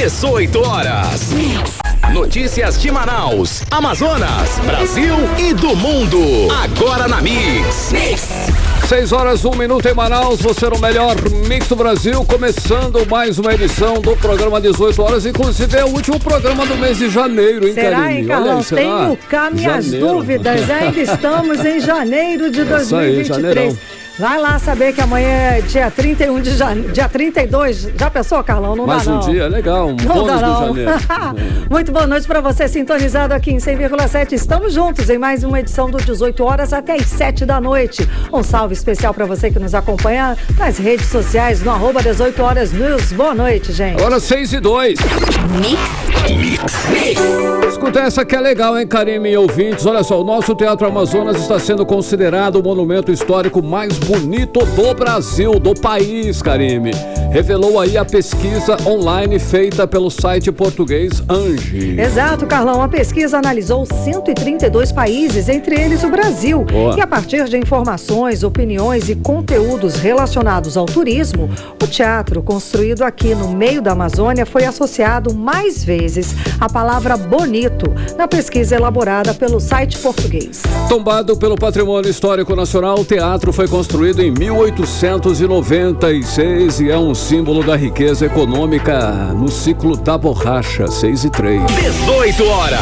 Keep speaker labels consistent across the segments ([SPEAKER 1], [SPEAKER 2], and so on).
[SPEAKER 1] 18 horas. Notícias de Manaus, Amazonas, Brasil e do mundo. Agora na Mix.
[SPEAKER 2] 6 horas, 1 minuto em Manaus, você no melhor Mix do Brasil, começando mais uma edição do programa 18 horas, inclusive é o último programa do mês de janeiro, hein,
[SPEAKER 3] será,
[SPEAKER 2] Karine?
[SPEAKER 3] Hein, Carlão? Tenho cá minhas dúvidas, ainda estamos em janeiro de 2023. Vai lá saber que amanhã é dia 31 de janeiro, dia 32, já pensou, Carlão? Não
[SPEAKER 2] mais
[SPEAKER 3] dá, não.
[SPEAKER 2] Mais um dia, legal, um
[SPEAKER 3] não
[SPEAKER 2] bônus
[SPEAKER 3] dá, não.
[SPEAKER 2] do janeiro.
[SPEAKER 3] Muito boa noite para você, sintonizado aqui em 100,7. Estamos juntos em mais uma edição do 18 horas até as 7 da noite. Um salve especial para você que nos acompanha nas redes sociais, no @ 18 horas news. Boa noite, gente.
[SPEAKER 2] Agora 6:02.
[SPEAKER 1] Mix.
[SPEAKER 2] Escuta essa que é legal, hein, Karine e ouvintes. Olha só, o nosso Teatro Amazonas está sendo considerado o monumento histórico mais bonito do Brasil, do país, Karine. Revelou aí a pesquisa online feita pelo site português Ange.
[SPEAKER 3] Exato, Carlão. A pesquisa analisou 132 países, entre eles o Brasil.
[SPEAKER 2] Boa.
[SPEAKER 3] E a partir de informações, opiniões e conteúdos relacionados ao turismo, o teatro construído aqui no meio da Amazônia foi associado mais vezes à palavra bonito na pesquisa elaborada pelo site português.
[SPEAKER 2] Tombado pelo Patrimônio Histórico Nacional, o teatro foi construído em 1896 e é um símbolo da riqueza econômica no ciclo da borracha. 6:03.
[SPEAKER 1] 18 horas.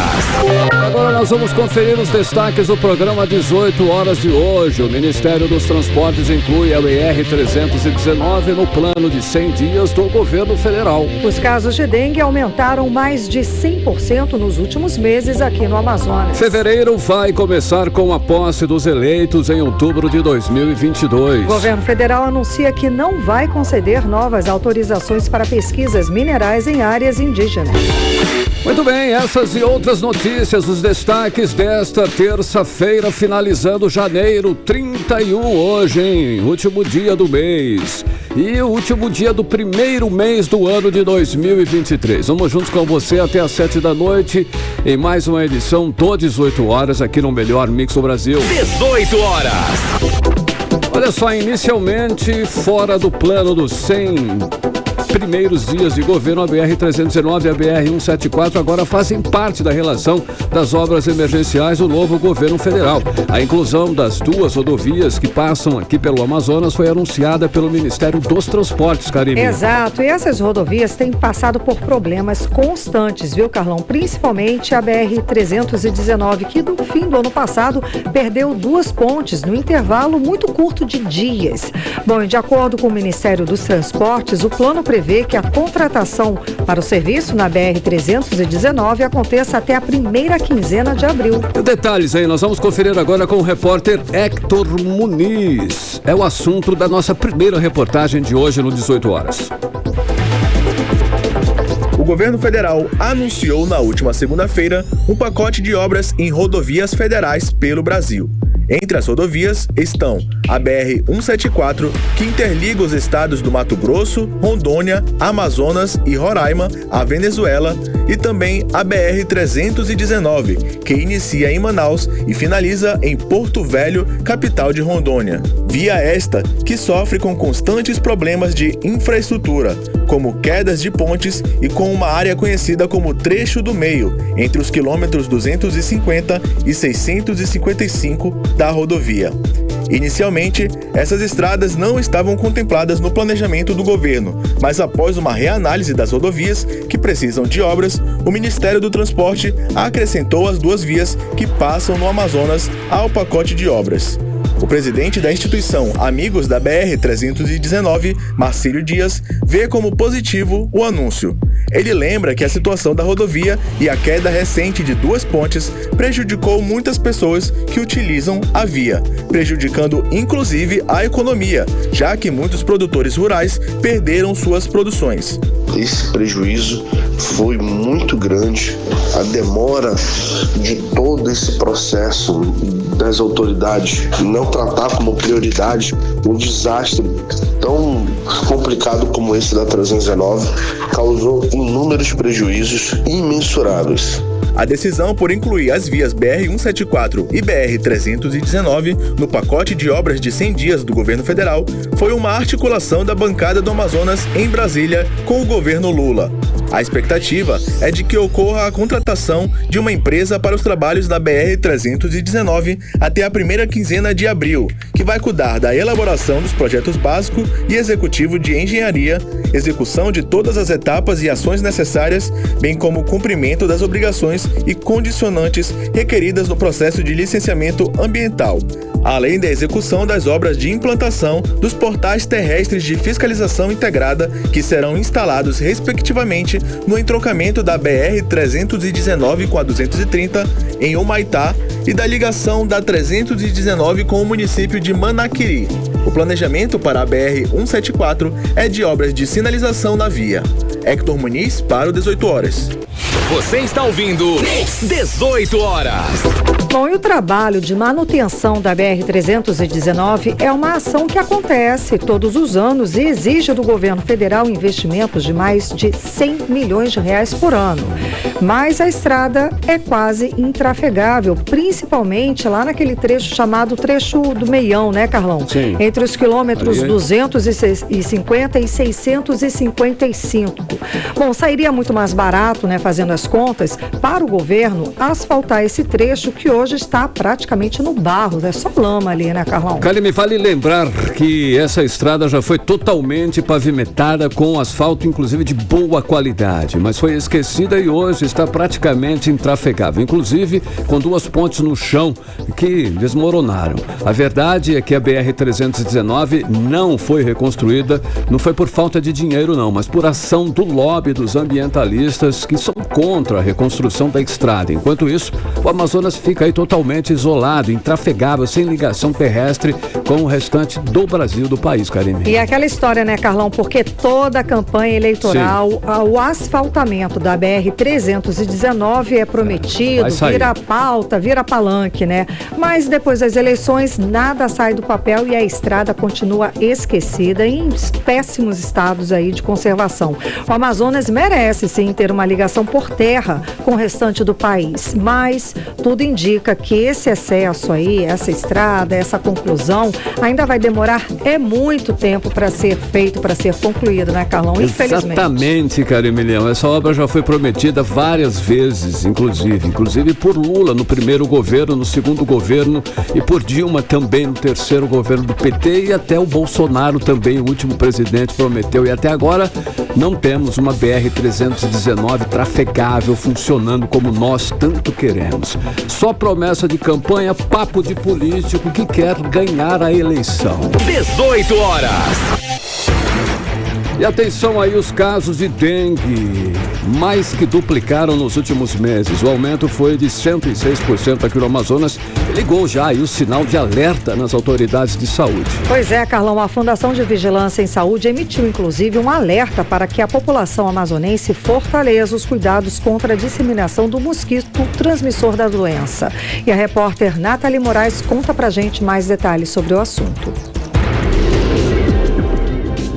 [SPEAKER 2] Agora nós vamos conferir os destaques do programa 18 horas de hoje. O Ministério dos Transportes inclui a BR-319 no plano de 100 dias do governo federal.
[SPEAKER 3] Os casos de dengue aumentaram mais de 100% nos últimos meses aqui no Amazonas.
[SPEAKER 2] Fevereiro vai começar com a posse dos eleitos em outubro de 2022.
[SPEAKER 3] O governo federal anuncia que não vai conceder novas autorizações para pesquisas minerais em áreas indígenas.
[SPEAKER 2] Muito bem, essas e outras notícias, os destaques desta terça-feira, finalizando janeiro, 31 hoje, hein? Último dia do mês. E o último dia do primeiro mês do ano de 2023. Vamos juntos com você até às 7 da noite em mais uma edição do 18 horas aqui no melhor Mix do Brasil.
[SPEAKER 1] 18 horas.
[SPEAKER 2] Olha só, inicialmente fora do plano dos 100 primeiros dias de governo, a BR-319 e a BR-174 agora fazem parte da relação das obras emergenciais do novo governo federal. A inclusão das duas rodovias que passam aqui pelo Amazonas foi anunciada pelo Ministério dos Transportes, Karine.
[SPEAKER 3] Exato, e essas rodovias têm passado por problemas constantes, viu, Carlão? Principalmente a BR-319, que no fim do ano passado perdeu 2 pontes no intervalo muito curto de dias. Bom, e de acordo com o Ministério dos Transportes, o plano prevê que a contratação para o serviço na BR-319 aconteça até a primeira quinzena de abril.
[SPEAKER 2] Detalhes aí, nós vamos conferir agora com o repórter Hector Muniz. É o assunto da nossa primeira reportagem de hoje no 18 horas.
[SPEAKER 4] O governo federal anunciou na última segunda-feira um pacote de obras em rodovias federais pelo Brasil. Entre as rodovias estão a BR-174, que interliga os estados do Mato Grosso, Rondônia, Amazonas e Roraima à Venezuela, e também a BR-319, que inicia em Manaus e finaliza em Porto Velho, capital de Rondônia. Via esta que sofre com constantes problemas de infraestrutura, como quedas de pontes e com uma área conhecida como Trecho do Meio, entre os quilômetros 250 e 655 da rodovia. Inicialmente, essas estradas não estavam contempladas no planejamento do governo, mas após uma reanálise das rodovias que precisam de obras, o Ministério do Transporte acrescentou as 2 vias que passam no Amazonas ao pacote de obras. O presidente da instituição Amigos da BR-319, Marcílio Dias, vê como positivo o anúncio. Ele lembra que a situação da rodovia e a queda recente de 2 pontes prejudicou muitas pessoas que utilizam a via, prejudicando inclusive a economia, já que muitos produtores rurais perderam suas produções.
[SPEAKER 5] Esse prejuízo foi muito grande, a demora de todo esse processo das autoridades não tratar como prioridade um desastre tão complicado como esse da 319 causou inúmeros prejuízos imensuráveis.
[SPEAKER 4] A decisão por incluir as vias BR-174 e BR-319 no pacote de obras de 100 dias do governo federal foi uma articulação da bancada do Amazonas em Brasília com o governo Lula. A expectativa é de que ocorra a contratação de uma empresa para os trabalhos da BR-319 até a primeira quinzena de abril, que vai cuidar da elaboração dos projetos básico e executivo de engenharia, execução de todas as etapas e ações necessárias, bem como o cumprimento das obrigações e condicionantes requeridas no processo de licenciamento ambiental, além da execução das obras de implantação dos portais terrestres de fiscalização integrada que serão instalados respectivamente no entroncamento da BR-319 com a 230 em Humaitá e da ligação da 319 com o município de Manaquiri. O planejamento para a BR-174 é de obras de sinalização na via. Hector Muniz para o 18 horas.
[SPEAKER 1] Você está ouvindo 18 horas.
[SPEAKER 3] Bom, e o trabalho de manutenção da BR-319 é uma ação que acontece todos os anos e exige do governo federal investimentos de mais de 100 milhões de reais por ano. Mas a estrada é quase intrafegável, principalmente lá naquele trecho chamado trecho do Meião, né, Carlão?
[SPEAKER 2] Sim.
[SPEAKER 3] Entre os quilômetros 250 e 655. Bom, sairia muito mais barato, né, fazendo as contas, para o governo asfaltar esse trecho que hoje está praticamente no barro, é só lama ali, né, Carlão?
[SPEAKER 2] Cali, me vale lembrar que essa estrada já foi totalmente pavimentada com asfalto, inclusive de boa qualidade, mas foi esquecida e hoje está praticamente intrafegável, inclusive com duas pontes no chão que desmoronaram. A verdade é que a BR-319 não foi reconstruída, não foi por falta de dinheiro não, mas por ação do lobby dos ambientalistas que são contra a reconstrução da estrada. Enquanto isso, o Amazonas fica aí totalmente isolado, intrafegável, sem ligação terrestre com o restante do Brasil, do país, Karine.
[SPEAKER 3] E aquela história, né, Carlão, porque toda a campanha eleitoral, o asfaltamento da BR-319 é prometido, vira pauta, vira palanque, né? Mas depois das eleições, nada sai do papel e a estrada continua esquecida em péssimos estados aí de conservação. O Amazonas merece, sim, ter uma ligação por terra com o restante do país, mas tudo indica que esse excesso aí, essa estrada, essa conclusão, ainda vai demorar muito tempo para ser feito, para ser concluído, né, Carlão? Infelizmente.
[SPEAKER 2] Exatamente, Karine Leão. Essa obra já foi prometida várias vezes, inclusive por Lula no primeiro governo, no segundo governo e por Dilma também no terceiro governo do PT e até o Bolsonaro também, o último presidente, prometeu e até agora não temos uma BR-319 trafegável funcionando como nós tanto queremos. Só promessa de campanha, papo de político que quer ganhar a eleição.
[SPEAKER 1] 18 horas.
[SPEAKER 2] E atenção aí, os casos de dengue mais que duplicaram nos últimos meses. O aumento foi de 106% aqui no Amazonas. Ligou já aí o sinal de alerta nas autoridades de saúde.
[SPEAKER 3] Pois é, Carlão, a Fundação de Vigilância em Saúde emitiu inclusive um alerta para que a população amazonense fortaleça os cuidados contra a disseminação do mosquito transmissor da doença. E a repórter Nathalie Moraes conta pra gente mais detalhes sobre o assunto.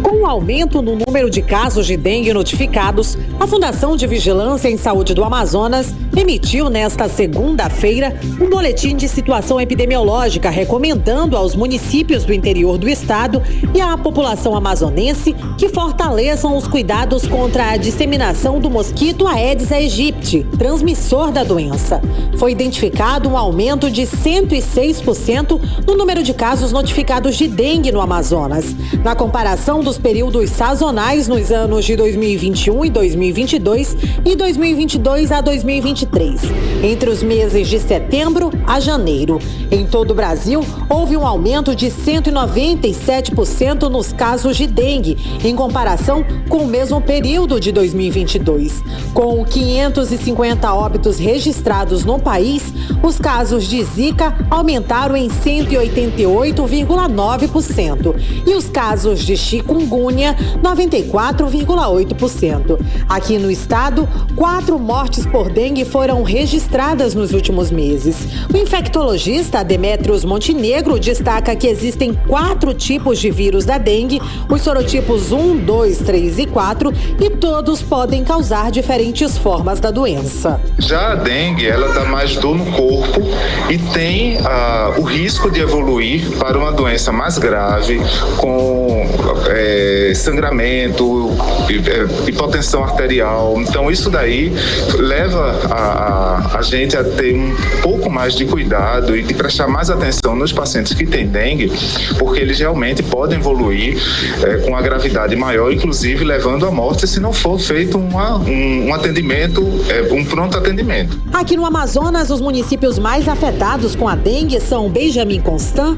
[SPEAKER 6] Com o aumento no número de casos de dengue notificados, a Fundação de Vigilância em Saúde do Amazonas emitiu nesta segunda-feira um boletim de situação epidemiológica recomendando aos municípios do interior do estado e à população amazonense que fortaleçam os cuidados contra a disseminação do mosquito Aedes aegypti, transmissor da doença. Foi identificado um aumento de 106% no número de casos notificados de dengue no Amazonas. Na comparação dos períodos sazonais nos anos de 2021 e 2022 e 2022 a 2023, entre os meses de setembro a janeiro. Em todo o Brasil, houve um aumento de 197% nos casos de dengue, em comparação com o mesmo período de 2022. Com 550 óbitos registrados no país, os casos de Zika aumentaram em 188,9% e os casos de chikungunya, 94,8%. Aqui no estado, 4 mortes por dengue foram registradas nos últimos meses. O infectologista Demétrios Montenegro destaca que existem 4 tipos de vírus da dengue, os sorotipos 1, 2, 3 e 4, e todos podem causar diferentes formas da doença.
[SPEAKER 7] Já a dengue, ela dá mais dor no corpo e tem o risco de evoluir para uma doença mais grave, com sangramento, hipotensão arterial. Então isso daí leva a gente a ter um pouco mais de cuidado e de prestar mais atenção nos pacientes que têm dengue, porque eles realmente podem evoluir com uma gravidade maior, inclusive levando à morte se não for feito um atendimento, um pronto atendimento.
[SPEAKER 6] Aqui no Amazonas, os municípios mais afetados com a dengue são Benjamin Constant,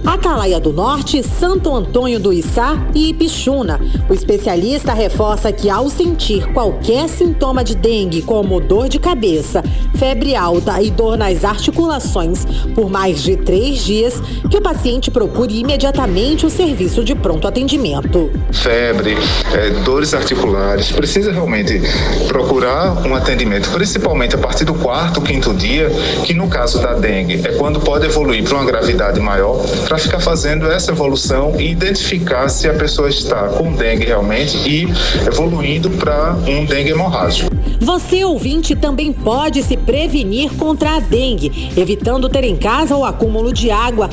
[SPEAKER 6] Atalaia do Norte, Santo Antônio do Içá e Ipixuna. O especialista reforça que ao sentir qualquer sintoma de dengue, como dor de cabeça, febre alta e dor nas articulações por mais de 3 dias, que o paciente procure imediatamente o serviço de pronto atendimento.
[SPEAKER 7] Febre, dores articulares, precisa realmente procurar um atendimento, principalmente a partir do 4º, 5º dia, que no caso da dengue é quando pode evoluir para uma gravidade maior, para ficar fazendo essa evolução e identificar se a pessoa está com dengue realmente e evoluindo para um dengue hemorrágico.
[SPEAKER 6] Você, ouvinte, também pode se prevenir contra a dengue, evitando ter em casa o acúmulo de água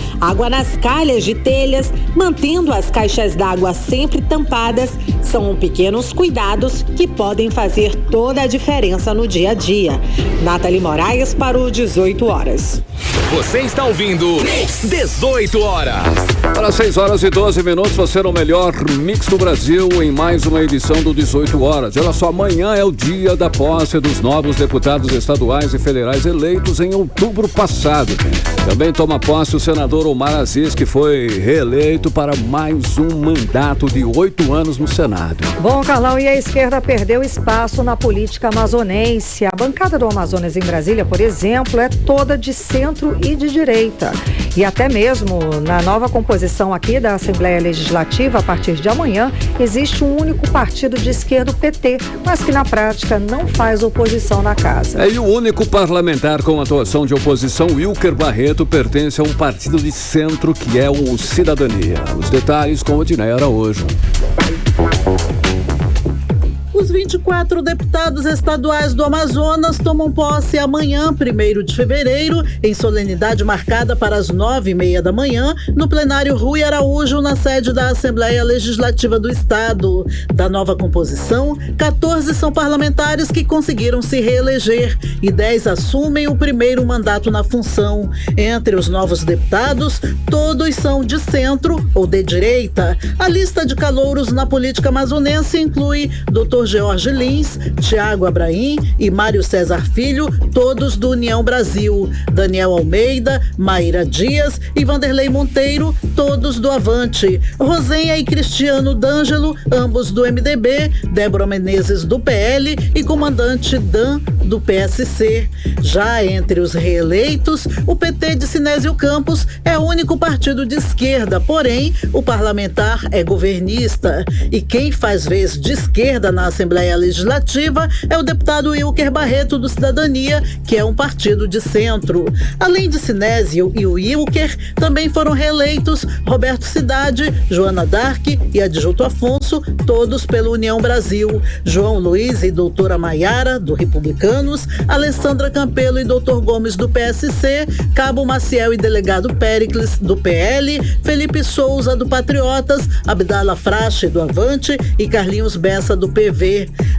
[SPEAKER 6] nas calhas de telhas, mantendo as caixas d'água sempre tampadas. São pequenos cuidados que podem fazer toda a diferença no dia a dia. Nathalie Moraes para o 18 horas.
[SPEAKER 1] Você está ouvindo 18 horas.
[SPEAKER 2] Para 6h12, você no melhor mix do Brasil em mais uma edição do 18 horas. Olha só, amanhã é o dia da posse dos novos deputados estaduais e federais eleitos em outubro passado. Também toma posse o senador Omar Aziz, que foi reeleito para mais um mandato de 8 anos no Senado.
[SPEAKER 3] Bom, Carlão, e a esquerda perdeu espaço na política amazonense. A bancada do Amazonas em Brasília, por exemplo, é toda de centro e de direita. E até mesmo na nova composição aqui da Assembleia Legislativa, a partir de amanhã, existe um único partido de esquerda, o PT, mas que na prática não faz oposição na casa.
[SPEAKER 2] E o único parlamentar com atuação de oposição, Wilker Barreto, pertence a um partido de centro que é o Cidadania. Os detalhes com o Odinei Araújo.
[SPEAKER 8] Os 24 deputados estaduais do Amazonas tomam posse amanhã, 1º de fevereiro, em solenidade marcada para as 9h30 da manhã, no plenário Rui Araújo, na sede da Assembleia Legislativa do Estado. Da nova composição, 14 são parlamentares que conseguiram se reeleger e 10 assumem o primeiro mandato na função. Entre os novos deputados, todos são de centro ou de direita. A lista de calouros na política amazonense inclui Dr. Jorge Lins, Tiago Abraim e Mário César Filho, todos do União Brasil, Daniel Almeida, Maíra Dias e Vanderlei Monteiro, todos do Avante, Rosenha e Cristiano D'Angelo, ambos do MDB, Débora Menezes do PL e comandante Dan do PSC. Já entre os reeleitos, o PT de Sinésio Campos é o único partido de esquerda, porém o parlamentar é governista. E quem faz vez de esquerda na Assembleia Legislativa é o deputado Wilker Barreto do Cidadania, que é um partido de centro. Além de Sinésio e o Wilker, também foram reeleitos Roberto Cidade, Joana Dark e Adjunto Afonso, todos pela União Brasil, João Luiz e doutora Maiara, do Republicanos, Alessandra Campelo e doutor Gomes, do PSC, Cabo Maciel e delegado Péricles, do PL, Felipe Souza, do Patriotas, Abdala Frache, do Avante e Carlinhos Bessa, do PV.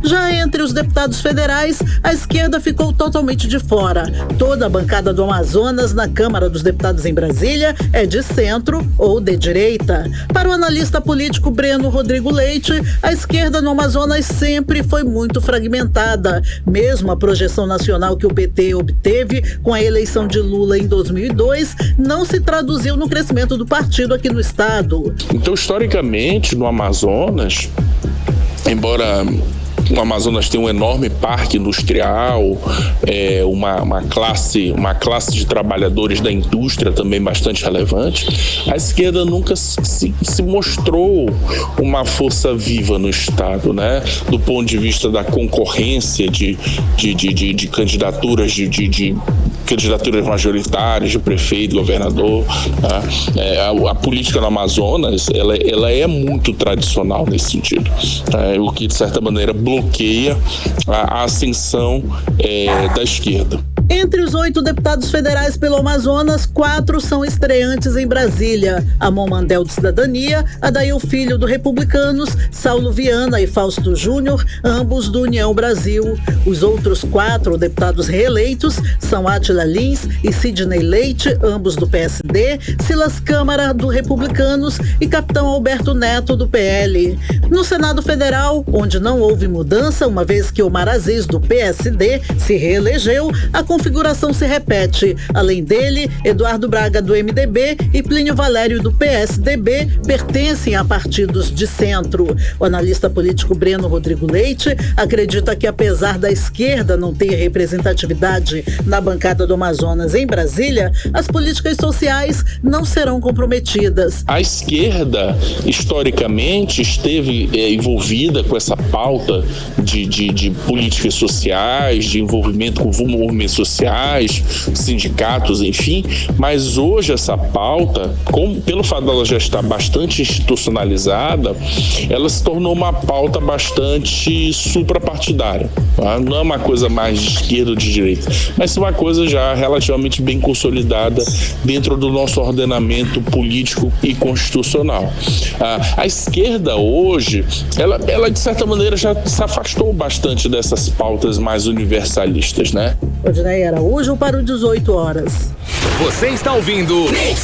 [SPEAKER 8] Já entre os deputados federais, a esquerda ficou totalmente de fora. Toda a bancada do Amazonas na Câmara dos Deputados em Brasília é de centro ou de direita. Para o analista político Breno Rodrigo Leite, a esquerda no Amazonas sempre foi muito fragmentada. Mesmo a projeção nacional que o PT obteve com a eleição de Lula em 2002 não se traduziu no crescimento do partido aqui no estado.
[SPEAKER 9] Então, historicamente, no Amazonas, embora o Amazonas tem um enorme parque industrial, uma classe de trabalhadores da indústria também bastante relevante, a esquerda nunca se mostrou uma força viva no Estado, né? Do ponto de vista da concorrência de candidaturas, de candidaturas majoritárias de prefeito, governador. A política no Amazonas ela é muito tradicional nesse sentido, o que de certa maneira bloqueia a ascensão da esquerda.
[SPEAKER 8] Entre os 8 deputados federais pelo Amazonas, 4 são estreantes em Brasília. Amon Mandel, do Cidadania, Adail Filho, do Republicanos, Saulo Viana e Fausto Júnior, ambos do União Brasil. Os outros 4 deputados reeleitos são Átila Lins e Sidney Leite, ambos do PSD, Silas Câmara, do Republicanos, e Capitão Alberto Neto, do PL. No Senado Federal, onde não houve mudança, uma vez que Omar Aziz, do PSD, se reelegeu, a configuração se repete. Além dele, Eduardo Braga, do MDB, e Plínio Valério, do PSDB, pertencem a partidos de centro. O analista político Breno Rodrigo Leite acredita que, apesar da esquerda não ter representatividade na bancada do Amazonas em Brasília, as políticas sociais não serão comprometidas.
[SPEAKER 9] A esquerda, historicamente, esteve envolvida com essa pauta de políticas sociais, de envolvimento com movimentos sociais, sindicatos, enfim, mas hoje essa pauta, pelo fato dela já estar bastante institucionalizada, ela se tornou uma pauta bastante suprapartidária. Tá? Não é uma coisa mais de esquerda ou de direita, mas é uma coisa já relativamente bem consolidada dentro do nosso ordenamento político e constitucional. A esquerda hoje, ela de certa maneira já se afastou bastante dessas pautas mais universalistas, né?
[SPEAKER 8] Odinei Araújo para o 18 horas.
[SPEAKER 1] Você está ouvindo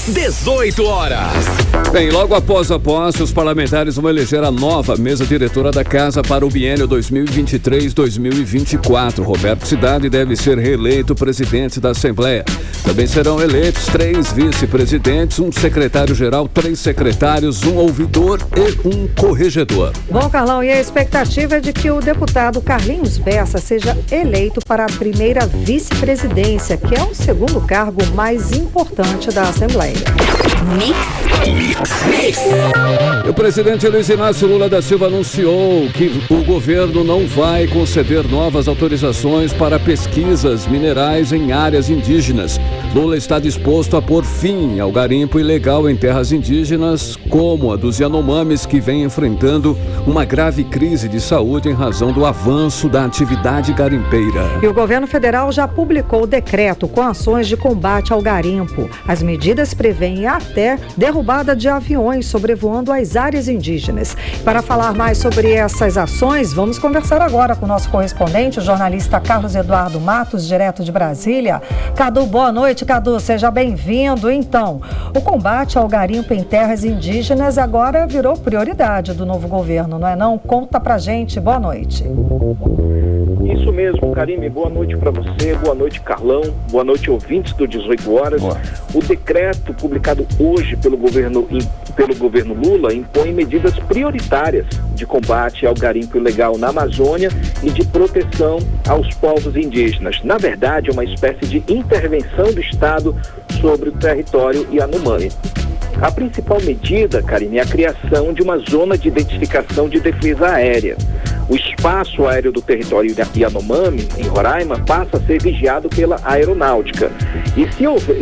[SPEAKER 1] 18 horas.
[SPEAKER 2] Bem, logo após a posse, os parlamentares vão eleger a nova mesa diretora da Casa para o biênio 2023-2024. Roberto Cidade deve ser reeleito presidente da Assembleia. Também serão eleitos 3 vice-presidentes, um secretário-geral, 3 secretários, um ouvidor e um corregedor.
[SPEAKER 3] Bom, Carlão, e a expectativa é de que o deputado Carlinhos Bessa seja eleito para a primeira vice-presidência, que é o segundo cargo mais importante da Assembleia.
[SPEAKER 2] O presidente Luiz Inácio Lula da Silva anunciou que o governo não vai conceder novas autorizações para pesquisas minerais em áreas indígenas. Lula está disposto a pôr fim ao garimpo ilegal em terras indígenas, como a dos Yanomamis, que vem enfrentando uma grave crise de saúde em razão do avanço da atividade garimpeira.
[SPEAKER 3] E o governo federal já publicou o decreto com ações de combate ao garimpo. As medidas prevêem até derrubada de aviões sobrevoando as áreas indígenas. Para falar mais sobre essas ações, vamos conversar agora com o nosso correspondente, o jornalista Carlos Eduardo Matos, direto de Brasília. Cadu, boa noite, Cadu, seja bem-vindo. Então, o combate ao garimpo em terras indígenas agora virou prioridade do novo governo, não é não? Conta pra gente, boa noite.
[SPEAKER 10] Isso mesmo, Karime, boa noite para você, boa noite, Carlão, boa noite, ouvintes do 18 horas. Boa. O decreto publicado hoje pelo governo Lula impõe medidas prioritárias de combate ao garimpo ilegal na Amazônia e de proteção aos povos indígenas. Na verdade, é uma espécie de intervenção do Estado sobre o território Yanomami. A principal medida, Karine, é a criação de uma zona de identificação de defesa aérea. O espaço aéreo do território Yanomami, em Roraima, passa a ser vigiado pela aeronáutica. E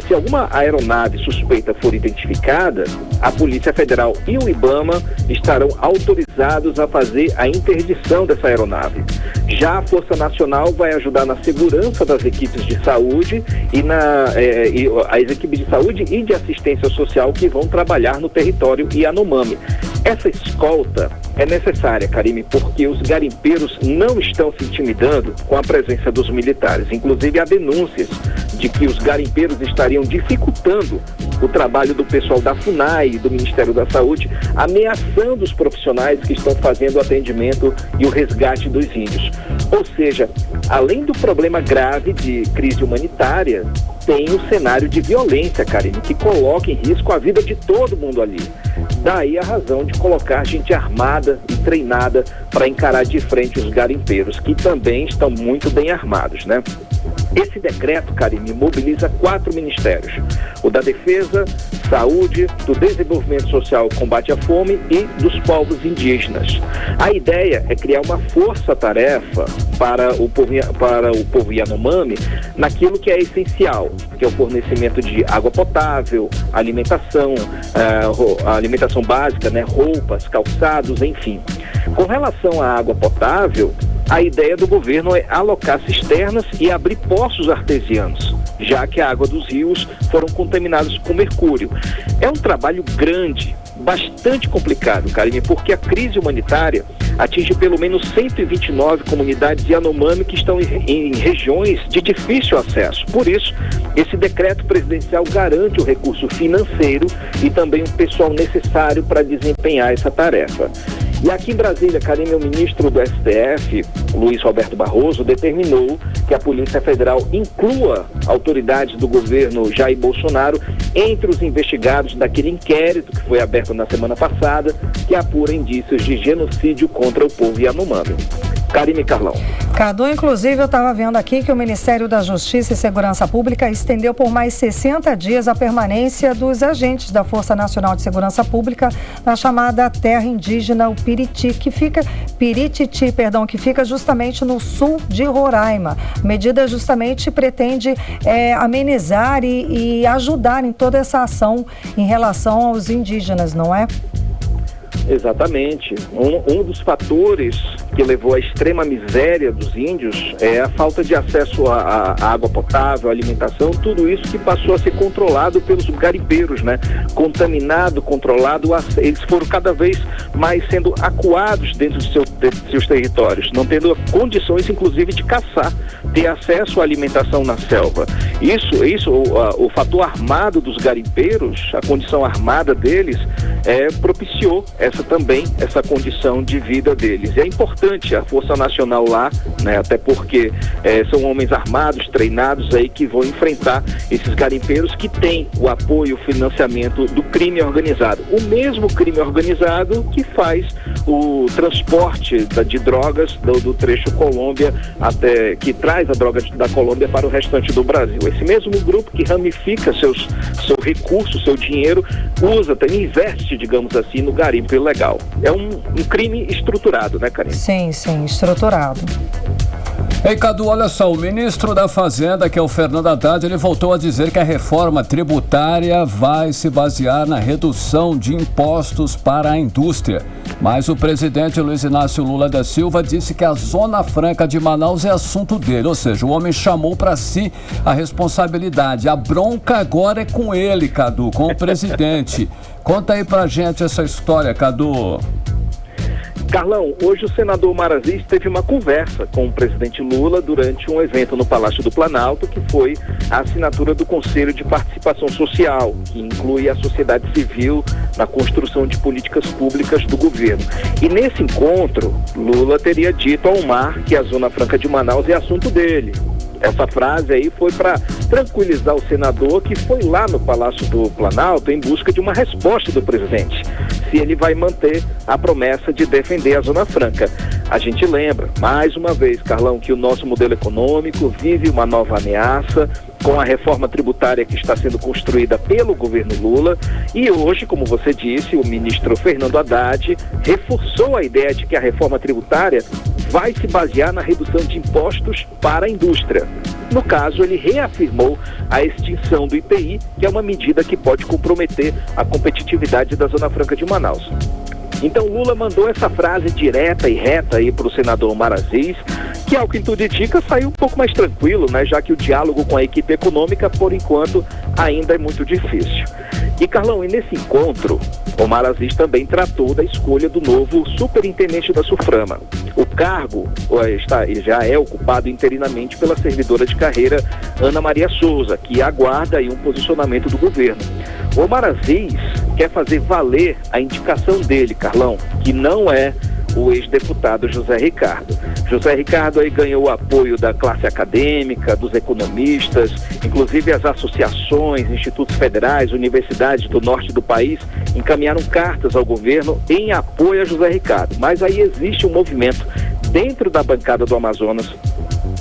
[SPEAKER 10] se alguma aeronave suspeita for identificada, a Polícia Federal e o IBAMA estarão autorizados a fazer a interdição dessa aeronave. Já a Força Nacional vai ajudar na segurança das equipes de saúde e as equipes de saúde e de assistência social que vão trabalhar no território Yanomami. Essa escolta é necessária, Karime, porque os garimpeiros não estão se intimidando com a presença dos militares. Inclusive, há denúncias de que os garimpeiros estariam dificultando o trabalho do pessoal da FUNAI e do Ministério da Saúde, ameaçando os profissionais que estão fazendo o atendimento e o resgate dos índios. Ou seja, além do problema grave de crise humanitária, tem o cenário de violência, Karine, que coloca em risco a vida de todo mundo ali. Daí a razão de colocar gente armada e treinada para encarar de frente os garimpeiros, que também estão muito bem armados, né? Esse decreto, Karine, mobiliza 4 ministérios: o da Defesa, Saúde, do Desenvolvimento Social e Combate à Fome e dos povos indígenas. A ideia é criar uma força-tarefa para o povo Yanomami naquilo que é essencial, que é o fornecimento de água potável, alimentação, a alimentação básica, né, roupas, calçados, enfim. Com relação à água potável, a ideia do governo é alocar cisternas e abrir poços artesianos, já que a água dos rios foram contaminados com mercúrio. É um trabalho grande, bastante complicado, Karine, porque a crise humanitária atinge pelo menos 129 comunidades Yanomami que estão em regiões de difícil acesso. Por isso, esse decreto presidencial garante o recurso financeiro e também o pessoal necessário para desempenhar essa tarefa. E aqui em Brasília, Karine, o ministro do STF, Luiz Roberto Barroso, determinou que a Polícia Federal inclua autoridades do governo Jair Bolsonaro entre os investigados daquele inquérito que foi aberto na semana passada, que apura indícios de genocídio contra o povo Yanomami. Karine, Carlão.
[SPEAKER 3] Cadu, inclusive, eu estava vendo aqui que o Ministério da Justiça e Segurança Pública estendeu por mais 60 dias a permanência dos agentes da Força Nacional de Segurança Pública na chamada terra indígena, o Pirititi, que fica justamente no sul de Roraima. A medida justamente pretende amenizar e ajudar em toda essa ação em relação aos indígenas, não é?
[SPEAKER 10] Exatamente. Um dos fatores que levou à extrema miséria dos índios é a falta de acesso à água potável, à alimentação, tudo isso que passou a ser controlado pelos garimpeiros, né? Contaminado, controlado, eles foram cada vez mais sendo acuados dentro de seus territórios, não tendo condições, inclusive, de caçar, ter acesso à alimentação na selva. O fator armado dos garimpeiros, a condição armada deles, propiciou essa condição de vida deles. E é importante a Força Nacional lá, né, até porque são homens armados, treinados aí, que vão enfrentar esses garimpeiros que têm o apoio, o financiamento do crime organizado. O mesmo crime organizado que faz o transporte de drogas do trecho Colômbia, que traz a droga da Colômbia para o restante do Brasil. Esse mesmo grupo que ramifica seu recurso, seu dinheiro, investe, digamos assim, no garimpo ilegal. É um crime estruturado, né, Karine?
[SPEAKER 3] Sim, estruturado.
[SPEAKER 2] Ei, Cadu, olha só, o ministro da Fazenda, que é o Fernando Haddad, ele voltou a dizer que a reforma tributária vai se basear na redução de impostos para a indústria. Mas o presidente Luiz Inácio Lula da Silva disse que a Zona Franca de Manaus é assunto dele, ou seja, o homem chamou para si a responsabilidade. A bronca agora é com ele, Cadu, com o presidente. Conta aí pra gente essa história, Cadu.
[SPEAKER 10] Carlão, hoje o senador Omar Aziz teve uma conversa com o presidente Lula durante um evento no Palácio do Planalto, que foi a assinatura do Conselho de Participação Social, que inclui a sociedade civil na construção de políticas públicas do governo. E nesse encontro, Lula teria dito ao Omar que a Zona Franca de Manaus é assunto dele. Essa frase aí foi para tranquilizar o senador, que foi lá no Palácio do Planalto em busca de uma resposta do presidente, se ele vai manter a promessa de defender a Zona Franca. A gente lembra, mais uma vez, Carlão, que o nosso modelo econômico vive uma nova ameaça com a reforma tributária que está sendo construída pelo governo Lula, e hoje, como você disse, o ministro Fernando Haddad reforçou a ideia de que a reforma tributária vai se basear na redução de impostos para a indústria. No caso, ele reafirmou a extinção do IPI, que é uma medida que pode comprometer a competitividade da Zona Franca de Manaus. Então Lula mandou essa frase direta e reta aí para o senador Omar Aziz, que, ao que tudo indica, saiu um pouco mais tranquilo, né? Já que o diálogo com a equipe econômica, por enquanto, ainda é muito difícil. E, Carlão, nesse encontro, Omar Aziz também tratou da escolha do novo superintendente da SUFRAMA. O cargo já é ocupado interinamente pela servidora de carreira Ana Maria Souza, que aguarda aí um posicionamento do governo. Omar Aziz quer fazer valer a indicação dele, Carlão, que não é o ex-deputado José Ricardo. José Ricardo aí ganhou o apoio da classe acadêmica, dos economistas, inclusive as associações, institutos federais, universidades do norte do país encaminharam cartas ao governo em apoio a José Ricardo. Mas aí existe um movimento dentro da bancada do Amazonas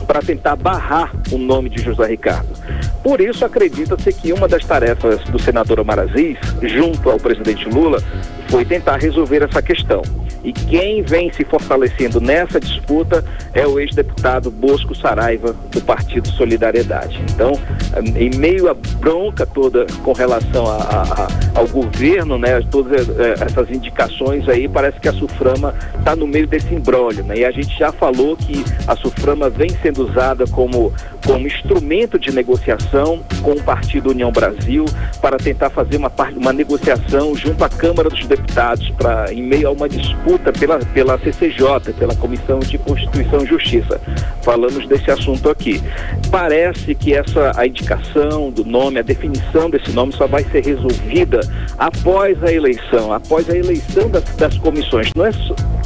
[SPEAKER 10] para tentar barrar o nome de José Ricardo. Por isso, acredita-se que uma das tarefas do senador Omar Aziz, junto ao presidente Lula, foi tentar resolver essa questão. E quem vem se fortalecendo nessa disputa é o ex-deputado Bosco Saraiva, do Partido Solidariedade. Então, em meio à bronca toda com relação ao governo, né, todas essas indicações aí, parece que a SUFRAMA está no meio desse imbróglio, né? E a gente já falou que a SUFRAMA vem sendo usada como instrumento de negociação com o Partido União Brasil para tentar fazer uma negociação junto à Câmara dos Deputados em meio a uma disputa pela CCJ, pela Comissão de Constituição e Justiça. Falamos desse assunto aqui. Parece que a indicação do nome, a definição desse nome só vai ser resolvida após a eleição das comissões. Não é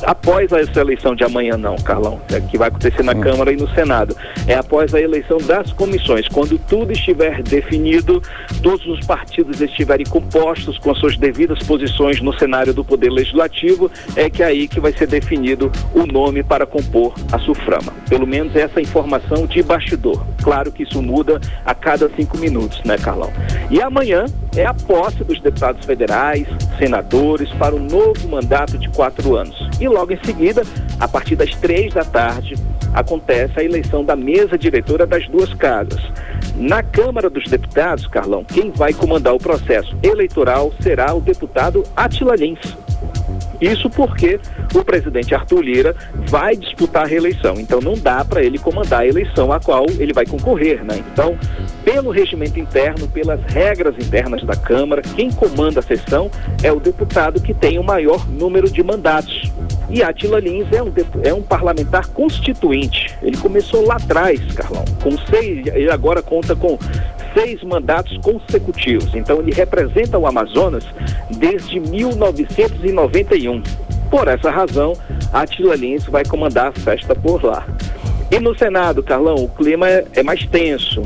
[SPEAKER 10] após essa eleição de amanhã não, Carlão, que vai acontecer na Câmara e no Senado. É após a eleição das comissões. Quando tudo estiver definido, todos os partidos estiverem compostos com as suas devidas posições no cenário do Poder Legislativo, é que aí que vai ser definido o nome para compor a SUFRAMA. Pelo menos essa informação de bastidor. Claro que isso muda a cada 5 minutos, né, Carlão? E amanhã é a posse dos deputados federais, senadores, para um novo mandato de 4 anos. E logo em seguida, a partir das 3 da tarde, acontece a eleição da mesa diretora das 2 casas. Na Câmara dos Deputados, Carlão, quem vai comandar o processo eleitoral será o deputado Átila Lins. Isso porque o presidente Arthur Lira vai disputar a reeleição, então não dá para ele comandar a eleição a qual ele vai concorrer, né? Então, pelo regimento interno, pelas regras internas da Câmara, quem comanda a sessão é o deputado que tem o maior número de mandatos. E Átila Lins é um parlamentar constituinte. Ele começou lá atrás, Carlão, ele agora conta com 6 mandatos consecutivos. Então ele representa o Amazonas desde 1991. Por essa razão, Átila Lins vai comandar a festa por lá. E no Senado, Carlão, o clima é mais tenso.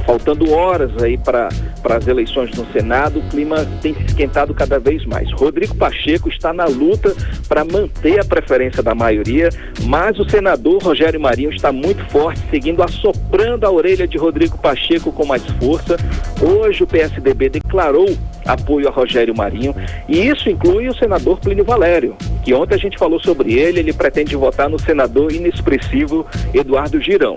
[SPEAKER 10] Faltando horas aí para as eleições no Senado, o clima tem se esquentado cada vez mais. Rodrigo Pacheco está na luta para manter a preferência da maioria, mas o senador Rogério Marinho está muito forte, assoprando a orelha de Rodrigo Pacheco com mais força. Hoje o PSDB declarou apoio a Rogério Marinho, e isso inclui o senador Plínio Valério, que ontem a gente falou sobre ele pretende votar no senador inexpressivo Eduardo Girão.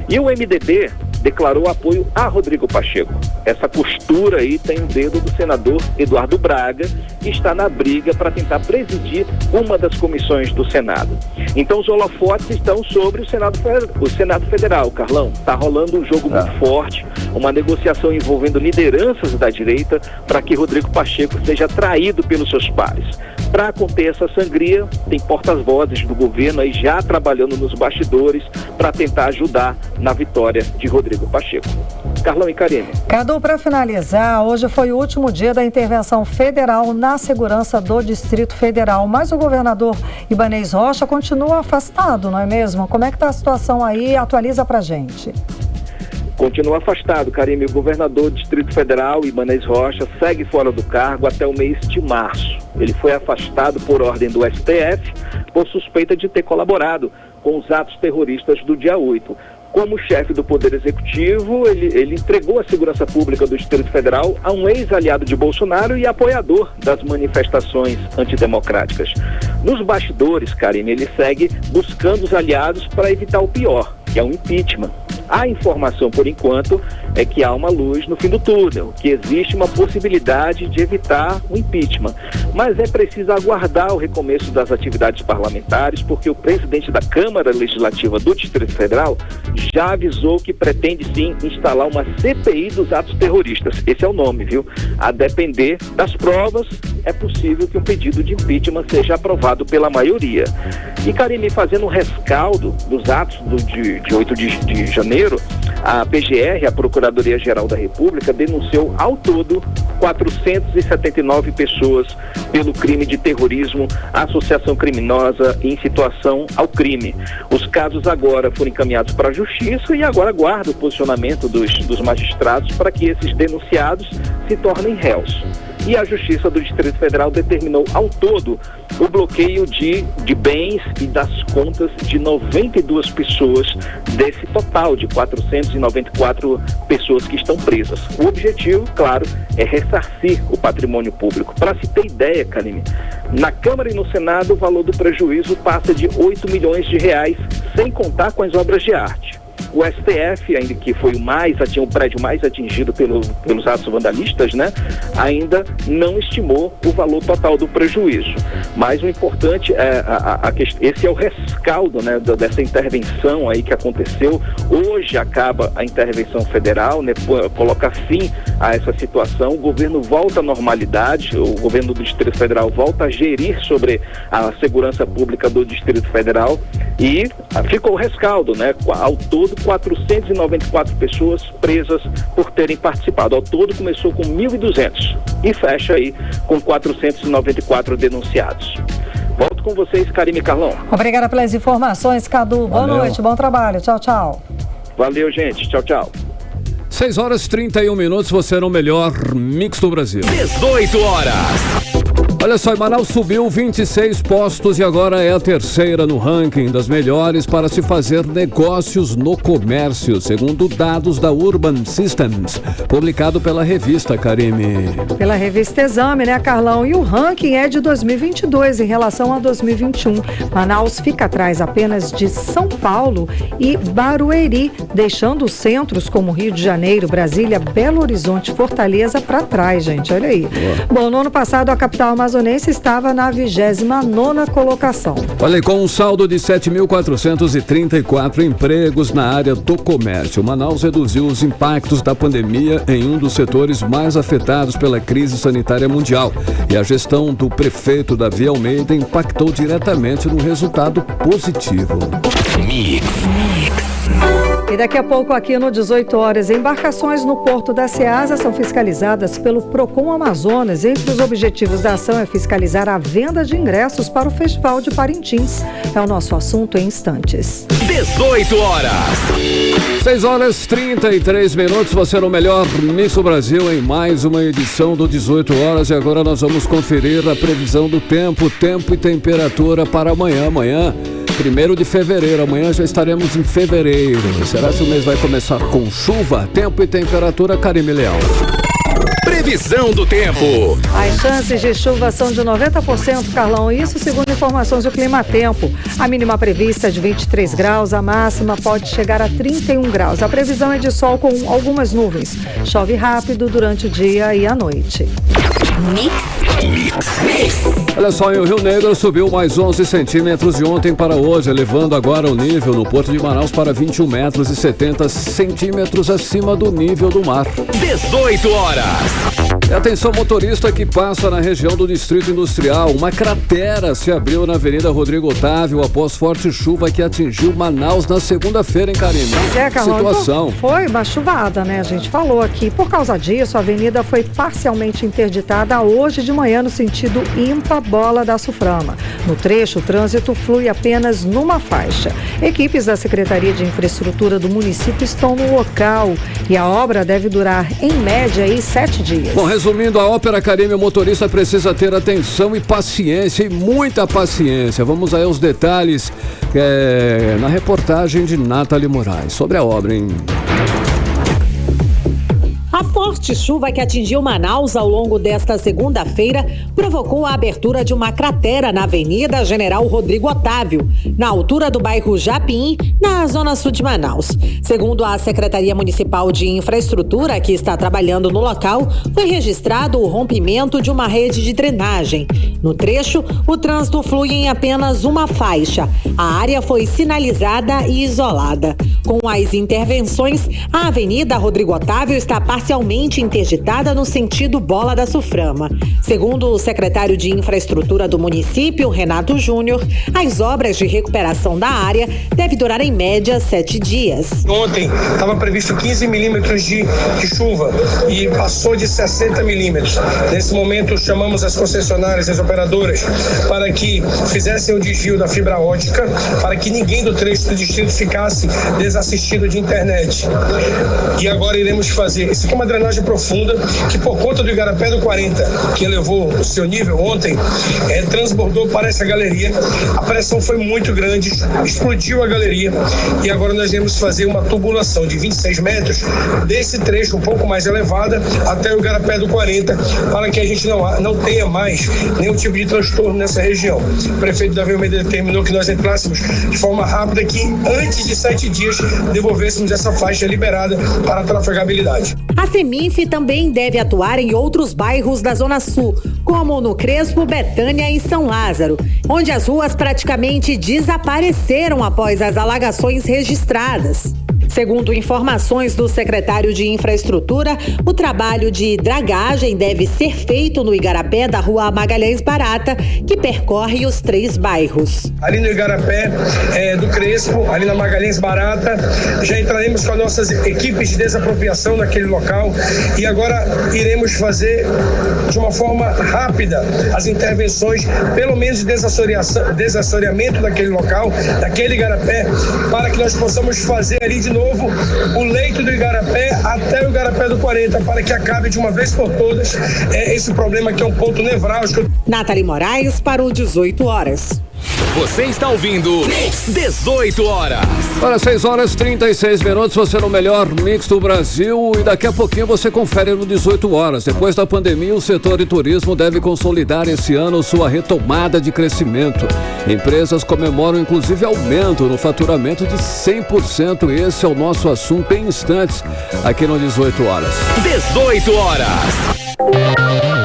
[SPEAKER 10] E o MDB declarou apoio a Rodrigo Pacheco. Essa postura aí tem o dedo do senador Eduardo Braga, que está na briga para tentar presidir uma das comissões do Senado. Então os holofotes estão sobre o Senado Federal, Carlão. Está rolando um jogo muito forte, uma negociação envolvendo lideranças da direita para que Rodrigo Pacheco seja traído pelos seus pares. Para conter essa sangria, tem portas-vozes do governo aí já trabalhando nos bastidores para tentar ajudar na vitória de Rodrigo Pacheco. Carlão e Karine.
[SPEAKER 3] Cadu, para finalizar, hoje foi o último dia da intervenção federal na segurança do Distrito Federal, mas o governador Ibanez Rocha continua afastado, não é mesmo? Como é que está a situação aí? Atualiza pra gente.
[SPEAKER 10] Continua afastado, Karine. O governador do Distrito Federal, Ibanez Rocha, segue fora do cargo até o mês de março. Ele foi afastado por ordem do STF por suspeita de ter colaborado com os atos terroristas do dia 8. Como chefe do Poder Executivo, ele entregou a segurança pública do Distrito Federal a um ex-aliado de Bolsonaro e apoiador das manifestações antidemocráticas. Nos bastidores, Karine, ele segue buscando os aliados para evitar o pior, que é o impeachment. A informação, por enquanto, é que há uma luz no fim do túnel, que existe uma possibilidade de evitar o impeachment. Mas é preciso aguardar o recomeço das atividades parlamentares, porque o presidente da Câmara Legislativa do Distrito Federal já avisou que pretende sim instalar uma CPI dos atos terroristas. Esse é o nome, viu? A depender das provas, é possível que um pedido de impeachment seja aprovado pela maioria. E, Karine, fazendo um rescaldo dos atos de 8 de janeiro, a PGR, a Procuradoria-Geral da República, denunciou ao todo 479 pessoas pelo crime de terrorismo, associação criminosa e incitação ao crime. Os casos agora foram encaminhados para a Justiça e agora aguarda o posicionamento dos magistrados para que esses denunciados se tornem réus. e a Justiça do Distrito Federal determinou ao todo o bloqueio de bens e das contas de 92 pessoas desse total de 494 pessoas que estão presas. O objetivo, claro, é ressarcir o patrimônio público. Para se ter ideia, Karine, na Câmara e no Senado o valor do prejuízo passa de 8 milhões de reais, sem contar com as obras de arte. O STF, ainda que foi o prédio mais atingido pelos atos vandalistas, né, ainda não estimou o valor total do prejuízo. Mas o importante é esse é o rescaldo, né, dessa intervenção aí que aconteceu. Hoje acaba a intervenção federal, né, coloca fim a essa situação. O governo volta à normalidade, o governo do Distrito Federal volta a gerir sobre a segurança pública do Distrito Federal e ficou o rescaldo, né, ao todo 494 pessoas presas por terem participado. Ao todo começou com 1.200 e fecha aí com 494 denunciados. Volto com vocês, Karine e Carlão.
[SPEAKER 3] Obrigada pelas informações, Cadu. Boa noite, bom trabalho. Tchau, tchau.
[SPEAKER 10] Valeu, gente. Tchau, tchau.
[SPEAKER 2] 6h31, você no melhor mix do Brasil.
[SPEAKER 1] 18 horas.
[SPEAKER 2] Olha só, Manaus subiu 26 postos e agora é a terceira no ranking das melhores para se fazer negócios no comércio, segundo dados da Urban Systems, publicado pela revista Karime.
[SPEAKER 3] Pela revista Exame, né, Carlão? E o ranking é de 2022 em relação a 2021. Manaus fica atrás apenas de São Paulo e Barueri, deixando os centros como Rio de Janeiro, Brasília, Belo Horizonte, Fortaleza para trás, gente. Olha aí. Bom, no ano passado a capital amazonense estava na 29ª colocação.
[SPEAKER 2] Olha, com um saldo de 7.434 empregos na área do comércio, Manaus reduziu os impactos da pandemia em um dos setores mais afetados pela crise sanitária mundial. E a gestão do prefeito Davi Almeida impactou diretamente no resultado positivo.
[SPEAKER 3] E daqui a pouco aqui no 18 horas, embarcações no porto da Ceasa são fiscalizadas pelo Procon Amazonas. Entre os objetivos da ação é fiscalizar a venda de ingressos para o Festival de Parintins. É o nosso assunto em instantes.
[SPEAKER 1] 18 horas.
[SPEAKER 2] 6h33, você no melhor Mix do Brasil em mais uma edição do 18 horas. E agora nós vamos conferir a previsão do tempo e temperatura para amanhã. 1º de fevereiro, amanhã já estaremos em fevereiro. Será que o mês vai começar com chuva? Tempo e temperatura, Karime Leão.
[SPEAKER 1] Previsão do tempo.
[SPEAKER 3] As chances de chuva são de 90%, Carlão. Isso segundo informações do Climatempo. A mínima prevista é de 23 graus, a máxima pode chegar a 31 graus. A previsão é de sol com algumas nuvens. Chove rápido durante o dia e a noite.
[SPEAKER 2] Olha só, o Rio Negro subiu mais 11 centímetros de ontem para hoje, elevando agora o nível no Porto de Manaus para 21 metros e 70 centímetros acima do nível do mar.
[SPEAKER 1] 18 horas.
[SPEAKER 2] E atenção, motorista que passa na região do Distrito Industrial. Uma cratera se abriu na Avenida Rodrigo Otávio após forte chuva que atingiu Manaus na segunda-feira, em Karime.
[SPEAKER 3] Pois é, Carlão.
[SPEAKER 2] Situação.
[SPEAKER 3] Foi uma chuvada, né? A gente falou aqui. Por causa disso, a avenida foi parcialmente interditada hoje de manhã no sentido Impa-Bola da Suframa. No trecho, o trânsito flui apenas numa faixa. Equipes da Secretaria de Infraestrutura do município estão no local e a obra deve durar, em média, aí 7 dias.
[SPEAKER 2] Bom, resumindo a ópera, Karime, o motorista precisa ter atenção e paciência, e muita paciência. Vamos aí aos detalhes na reportagem de Nathalie Moraes sobre a obra, hein?
[SPEAKER 6] A forte chuva que atingiu Manaus ao longo desta segunda-feira provocou a abertura de uma cratera na Avenida General Rodrigo Otávio, na altura do bairro Japim, na zona sul de Manaus. Segundo a Secretaria Municipal de Infraestrutura, que está trabalhando no local, foi registrado o rompimento de uma rede de drenagem. No trecho, o trânsito flui em apenas uma faixa. A área foi sinalizada e isolada. Com as intervenções, a Avenida Rodrigo Otávio está parcialmente interditada no sentido Bola da Suframa. Segundo o secretário de Infraestrutura do município, Renato Júnior, as obras de recuperação da área devem durar em média 7 dias.
[SPEAKER 11] Ontem estava previsto 15 milímetros de chuva e passou de 60 milímetros. Nesse momento, chamamos as concessionárias, as operadoras, para que fizessem o desvio da fibra ótica, para que ninguém do trecho do distrito ficasse empresa assistida de internet. E agora iremos fazer, isso aqui é uma drenagem profunda, que por conta do Igarapé do 40, que elevou o seu nível ontem, transbordou para essa galeria. A pressão foi muito grande, explodiu a galeria, e agora nós iremos fazer uma tubulação de 26 metros, desse trecho um pouco mais elevada, até o Igarapé do 40, para que a gente não tenha mais nenhum tipo de transtorno nessa região. O prefeito Davi Almeida determinou que nós entrássemos de forma rápida, que antes de 7 dias devolvêssemos essa faixa liberada para a trafegabilidade.
[SPEAKER 6] A Seminf também deve atuar em outros bairros da Zona Sul, como no Crespo, Betânia e São Lázaro, onde as ruas praticamente desapareceram após as alagações registradas. Segundo informações do secretário de Infraestrutura, o trabalho de dragagem deve ser feito no Igarapé da Rua Magalhães Barata, que percorre os 3 bairros.
[SPEAKER 11] Ali no Igarapé do Crespo, ali na Magalhães Barata, já entraremos com as nossas equipes de desapropriação naquele local e agora iremos fazer de uma forma rápida as intervenções, pelo menos de desassoreamento daquele local, daquele Igarapé, para que nós possamos fazer ali de novo o leito do Igarapé até o Igarapé do 40, para que acabe de uma vez por todas esse problema que é um ponto nevrálgico.
[SPEAKER 6] Nathalie Moraes para o 18 horas.
[SPEAKER 1] Você está ouvindo 18 horas.
[SPEAKER 2] Para 6h36, você no melhor mix do Brasil, e daqui a pouquinho você confere no 18 horas. Depois da pandemia, o setor de turismo deve consolidar esse ano sua retomada de crescimento. Empresas comemoram inclusive aumento no faturamento de 100%. Esse é o nosso assunto em instantes aqui no 18 horas.
[SPEAKER 1] 18 horas.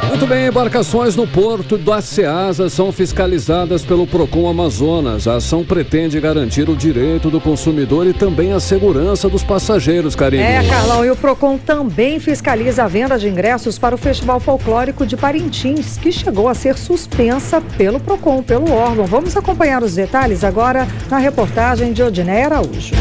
[SPEAKER 2] Muito bem, embarcações no porto da Ceasa são fiscalizadas pelo Procon Amazonas. A ação pretende garantir o direito do consumidor e também a segurança dos passageiros, Karine.
[SPEAKER 3] Carlão, e o Procon também fiscaliza a venda de ingressos para o Festival Folclórico de Parintins, que chegou a ser suspensa pelo Procon, pelo órgão. Vamos acompanhar os detalhes agora na reportagem de Odineia Araújo.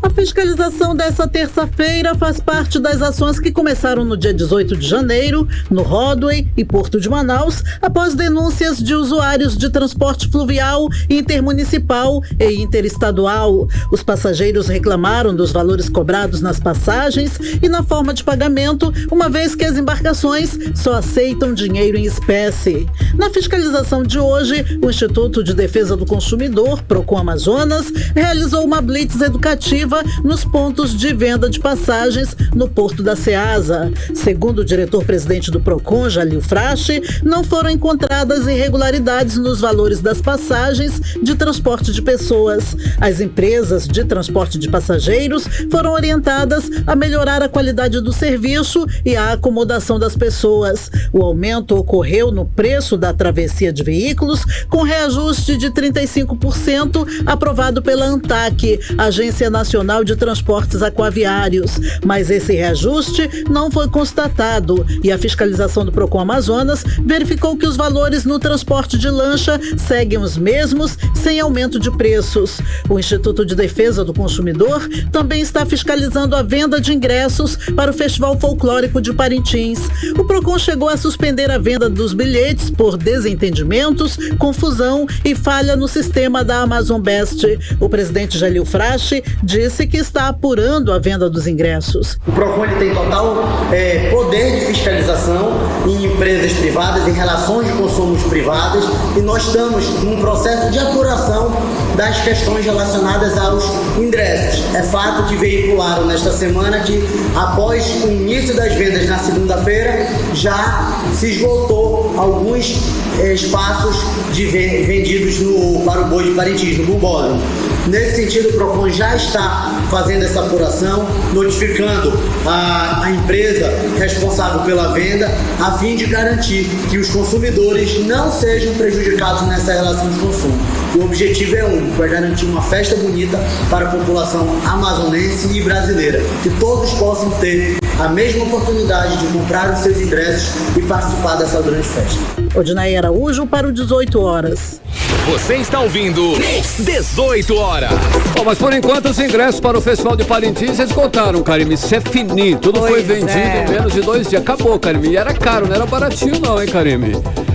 [SPEAKER 8] A fiscalização dessa terça-feira faz parte das ações que começaram no dia 18 de janeiro, no Rodway e Porto de Manaus, após denúncias de usuários de transporte fluvial, intermunicipal e interestadual. Os passageiros reclamaram dos valores cobrados nas passagens e na forma de pagamento, uma vez que as embarcações só aceitam dinheiro em espécie. Na fiscalização de hoje, o Instituto de Defesa do Consumidor, Procon Amazonas, realizou uma blitz educativa nos pontos de venda de passagens no Porto da Ceasa. Segundo o diretor-presidente do Procon, Jalil Frache, não foram encontradas irregularidades nos valores das passagens de transporte de pessoas. As empresas de transporte de passageiros foram orientadas a melhorar a qualidade do serviço e a acomodação das pessoas. O aumento ocorreu no preço da travessia de veículos, com reajuste de 35% aprovado pela ANTAQ, Agência Nacional de Transportes Aquaviários, mas esse reajuste não foi constatado e a fiscalização do Procon Amazonas verificou que os valores no transporte de lancha seguem os mesmos, sem aumento de preços. O Instituto de Defesa do Consumidor também está fiscalizando a venda de ingressos para o Festival Folclórico de Parintins. O Procon chegou a suspender a venda dos bilhetes por desentendimentos, confusão e falha no sistema da Amazon Best. O presidente Jalil Frache disse que está apurando a venda dos ingressos.
[SPEAKER 12] O Procon tem total poder de fiscalização em empresas privadas, em relações de consumos privadas, e nós estamos num processo de apuração das questões relacionadas aos ingressos. É fato que veicularam nesta semana que, após o início das vendas na segunda-feira, já se esgotou alguns espaços vendidos para o boi de Parintins, no Bumbódromo. Nesse sentido, o Procon já está fazendo essa apuração, notificando a empresa responsável pela venda, a fim de garantir que os consumidores não sejam prejudicados nessa relação de consumo. O objetivo é único, é garantir uma festa bonita para a população amazonense e brasileira, que todos possam ter a mesma oportunidade de comprar os seus ingressos e participar dessa grande festa.
[SPEAKER 8] Odineia Araújo para o 18 horas.
[SPEAKER 1] Você está ouvindo 18 horas.
[SPEAKER 2] Bom, mas por enquanto os ingressos para o Festival de Parintins esgotaram, Karime. Isso é fininho. Tudo foi vendido em menos de 2 dias. Acabou, Karime. E era caro, não era baratinho não, hein, Karime?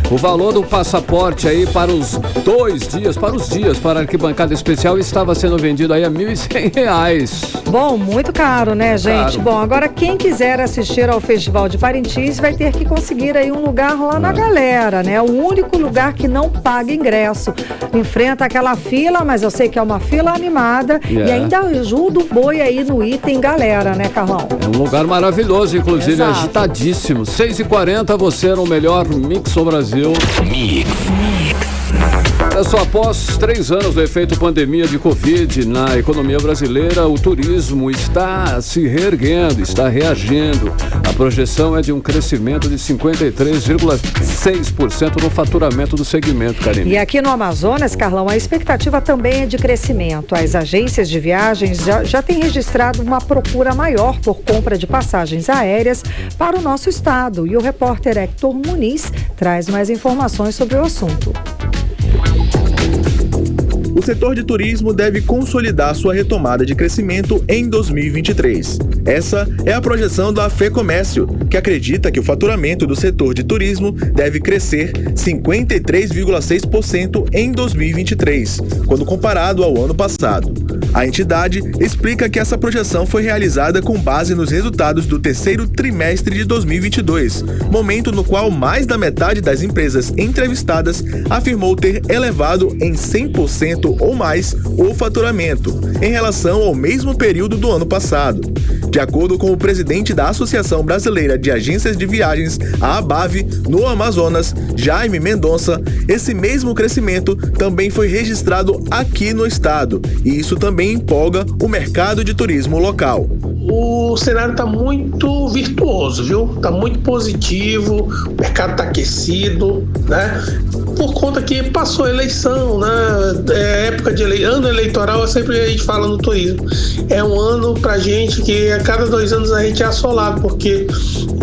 [SPEAKER 2] O valor do passaporte aí para os 2 dias, para a arquibancada especial, estava sendo vendido aí a R$1.100.
[SPEAKER 3] Bom, muito caro, né, gente?
[SPEAKER 2] Caro.
[SPEAKER 3] Bom, agora quem quiser assistir ao Festival de Parintins vai ter que conseguir aí um lugar lá na Galera, né? O único lugar que não paga ingresso. Enfrenta aquela fila, mas eu sei que é uma fila animada e ainda ajuda o boi aí no item Galera, né, Carlão?
[SPEAKER 2] É um lugar maravilhoso, inclusive.
[SPEAKER 3] Exato.
[SPEAKER 2] Agitadíssimo. 6h40, você no melhor Mix do Brasil. Olha só, após 3 anos do efeito pandemia de Covid na economia brasileira, o turismo está se reerguendo, está reagindo. A projeção é de um crescimento de 53,6% no faturamento do segmento, Karine.
[SPEAKER 3] E aqui no Amazonas, Carlão, a expectativa também é de crescimento. As agências de viagens já têm registrado uma procura maior por compra de passagens aéreas para o nosso estado. E o repórter Hector Muniz traz mais informações sobre o assunto.
[SPEAKER 4] O setor de turismo deve consolidar sua retomada de crescimento em 2023. Essa é a projeção da FEComércio, que acredita que o faturamento do setor de turismo deve crescer 53,6% em 2023, quando comparado ao ano passado. A entidade explica que essa projeção foi realizada com base nos resultados do terceiro trimestre de 2022, momento no qual mais da metade das empresas entrevistadas afirmou ter elevado em 100% ou mais o faturamento, em relação ao mesmo período do ano passado. De acordo com o presidente da Associação Brasileira de Agências de Viagens, a ABAV, no Amazonas, Jaime Mendonça, esse mesmo crescimento também foi registrado aqui no estado, e isso também empolga o mercado de turismo local.
[SPEAKER 11] O cenário está muito virtuoso, viu? Está muito positivo, o mercado está aquecido, né? Por conta que passou a eleição, né? Época de ano eleitoral, sempre a gente fala no turismo. É um ano pra gente que a cada 2 anos a gente é assolado, porque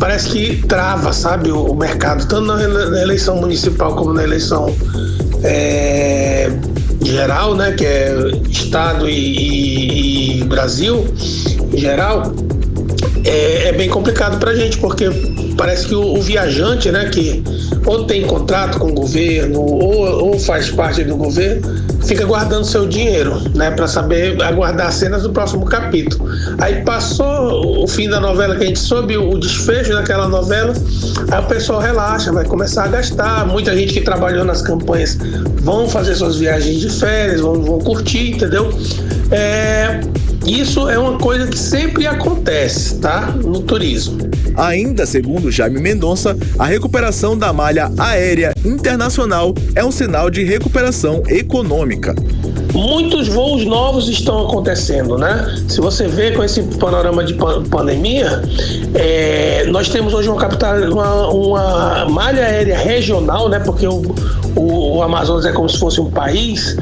[SPEAKER 11] parece que trava, sabe, o mercado, tanto na eleição municipal como na eleição geral, né? Que é Estado e Brasil em geral. É bem complicado pra gente, porque parece que o viajante, né, que ou tem contrato com o governo ou faz parte do governo, fica guardando seu dinheiro, né, para saber aguardar as cenas do próximo capítulo. Aí passou o fim da novela, que a gente soube o desfecho daquela novela, aí o pessoal relaxa, vai começar a gastar. Muita gente que trabalhou nas campanhas vão fazer suas viagens de férias, vão curtir, entendeu? Isso é uma coisa que sempre acontece, tá? No turismo.
[SPEAKER 4] Ainda segundo Jaime Mendonça, a recuperação da malha aérea internacional é um sinal de recuperação econômica.
[SPEAKER 11] Muitos voos novos estão acontecendo, né? Se você vê com esse panorama de pandemia, nós temos hoje uma malha aérea regional, né? Porque o Amazonas é como se fosse um país.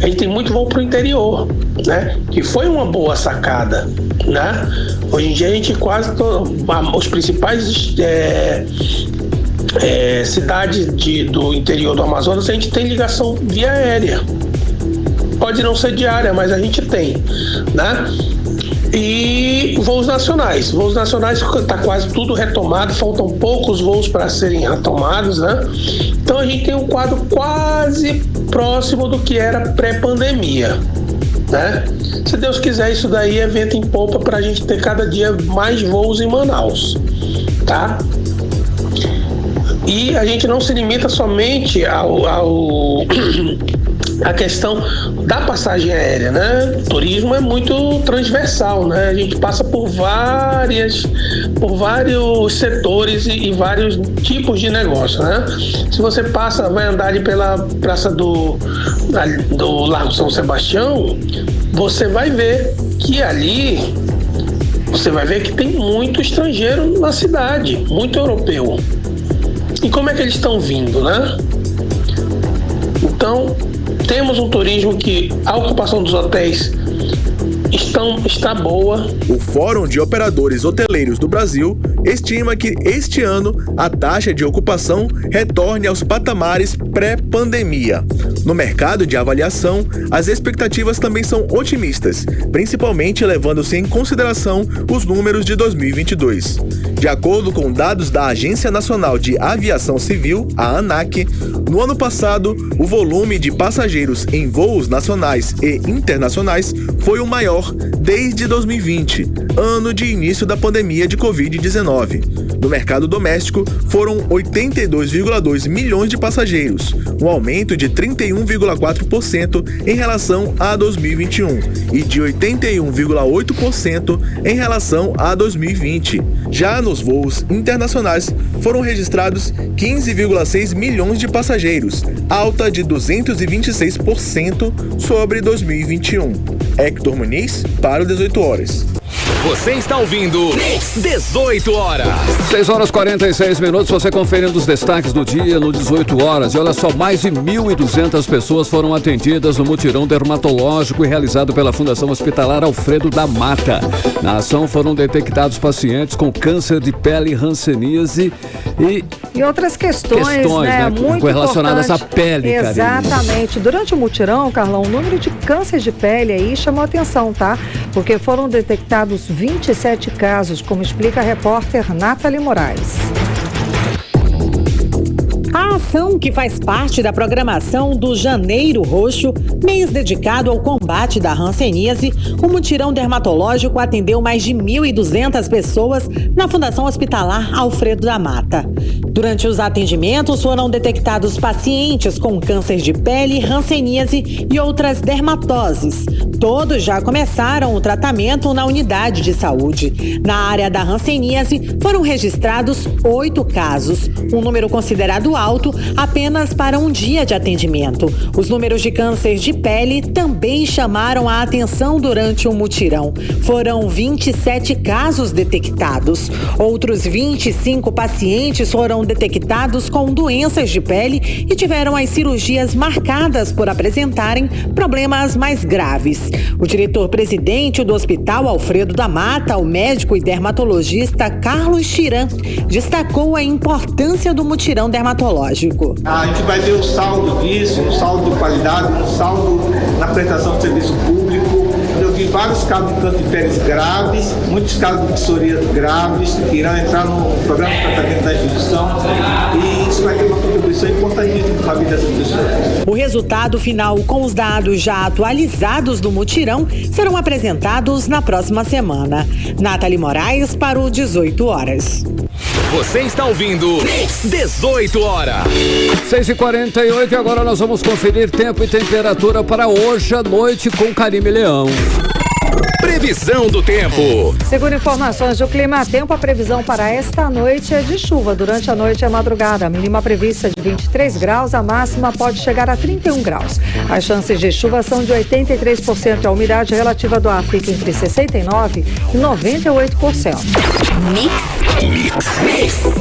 [SPEAKER 11] A gente tem muito voo para o interior, né? Que foi uma boa sacada, né? Hoje em dia a gente os principais cidades do interior do Amazonas, a gente tem ligação via aérea. Pode não ser diária, mas a gente tem, né? E voos nacionais está quase tudo retomado, faltam poucos voos para serem retomados, né? Então a gente tem um quadro quase próximo do que era pré-pandemia, né? Se Deus quiser, isso daí é vento em popa para a gente ter cada dia mais voos em Manaus, tá? E a gente não se limita somente a questão da passagem aérea, né? O turismo é muito transversal, né? A gente passa por vários setores e vários tipos de negócio, né? Se você vai andar ali pela praça do Largo São Sebastião, você vai ver que ali que tem muito estrangeiro na cidade, muito europeu. E como é que eles estão vindo, né? Então, temos um turismo que a ocupação dos hotéis
[SPEAKER 9] está boa.
[SPEAKER 4] O Fórum de Operadores Hoteleiros do Brasil estima que este ano a taxa de ocupação retorne aos patamares pré-pandemia. No mercado de avaliação, as expectativas também são otimistas, principalmente levando-se em consideração os números de 2022. De acordo com dados da Agência Nacional de Aviação Civil, a ANAC, no ano passado, o volume de passageiros em voos nacionais e internacionais foi o maior desde 2020, ano de início da pandemia de Covid-19. No mercado doméstico, foram 82,2 milhões de passageiros, um aumento de 31,4% em relação a 2021 e de 81,8% em relação a 2020. Já nos voos internacionais, foram registrados 15,6 milhões de passageiros, alta de 226% sobre 2021. Hector Muniz, para o 18 horas.
[SPEAKER 1] Você está ouvindo 18 horas.
[SPEAKER 2] 6 horas 46 minutos, você conferindo os destaques do dia no 18 horas. E olha só, mais de 1.200 pessoas foram atendidas no mutirão dermatológico realizado pela Fundação Hospitalar Alfredo da Mata. Na ação foram detectados pacientes com câncer de pele, hanseníase
[SPEAKER 3] e outras questões, né? Muito
[SPEAKER 2] relacionadas à pele,
[SPEAKER 3] Exatamente.
[SPEAKER 2] Karine.
[SPEAKER 3] Durante o mutirão, Carlão, o número de câncer de pele aí chamou atenção, tá? Porque foram detectados 27 casos, como explica a repórter Nathalie Moraes.
[SPEAKER 6] A ação, que faz parte da programação do Janeiro Roxo, mês dedicado ao combate da hanseníase, o mutirão dermatológico atendeu mais de 1.200 pessoas na Fundação Hospitalar Alfredo da Mata. Durante os atendimentos foram detectados pacientes com câncer de pele, hanseníase e outras dermatoses. Todos já começaram o tratamento na unidade de saúde. Na área da hanseníase foram registrados 8 casos, um número considerado alto apenas para um dia de atendimento. Os números de câncer de pele também chamaram a atenção durante o mutirão. Foram 27 casos detectados. Outros 25 pacientes foram detectados com doenças de pele e tiveram as cirurgias marcadas por apresentarem problemas mais graves. O diretor-presidente do Hospital Alfredo da Mata, o médico e dermatologista Carlos Tiran, destacou a importância do mutirão dermatológico.
[SPEAKER 13] A gente vai ver o saldo disso, um saldo de qualidade, um saldo na prestação de serviço público. Eu vi vários casos de câncer de pele graves, muitos casos de psoríase graves, que irão entrar no programa de tratamento da instituição, e isso vai ter uma contribuição importantíssima para a vida dessas pessoas.
[SPEAKER 6] O resultado final, com os dados já atualizados do mutirão, serão apresentados na próxima semana. Nathalie Moraes, para o 18 horas.
[SPEAKER 1] Você está ouvindo 18 horas.
[SPEAKER 2] 6h48 e agora nós vamos conferir tempo e temperatura para hoje à noite com Karine Leão.
[SPEAKER 1] Previsão do tempo.
[SPEAKER 3] Segundo informações do Clima Tempo, a previsão para esta noite é de chuva durante a noite e a madrugada. A mínima prevista de 23 graus, a máxima pode chegar a 31 graus. As chances de chuva são de 83%. A umidade relativa do ar fica entre 69% e 98%.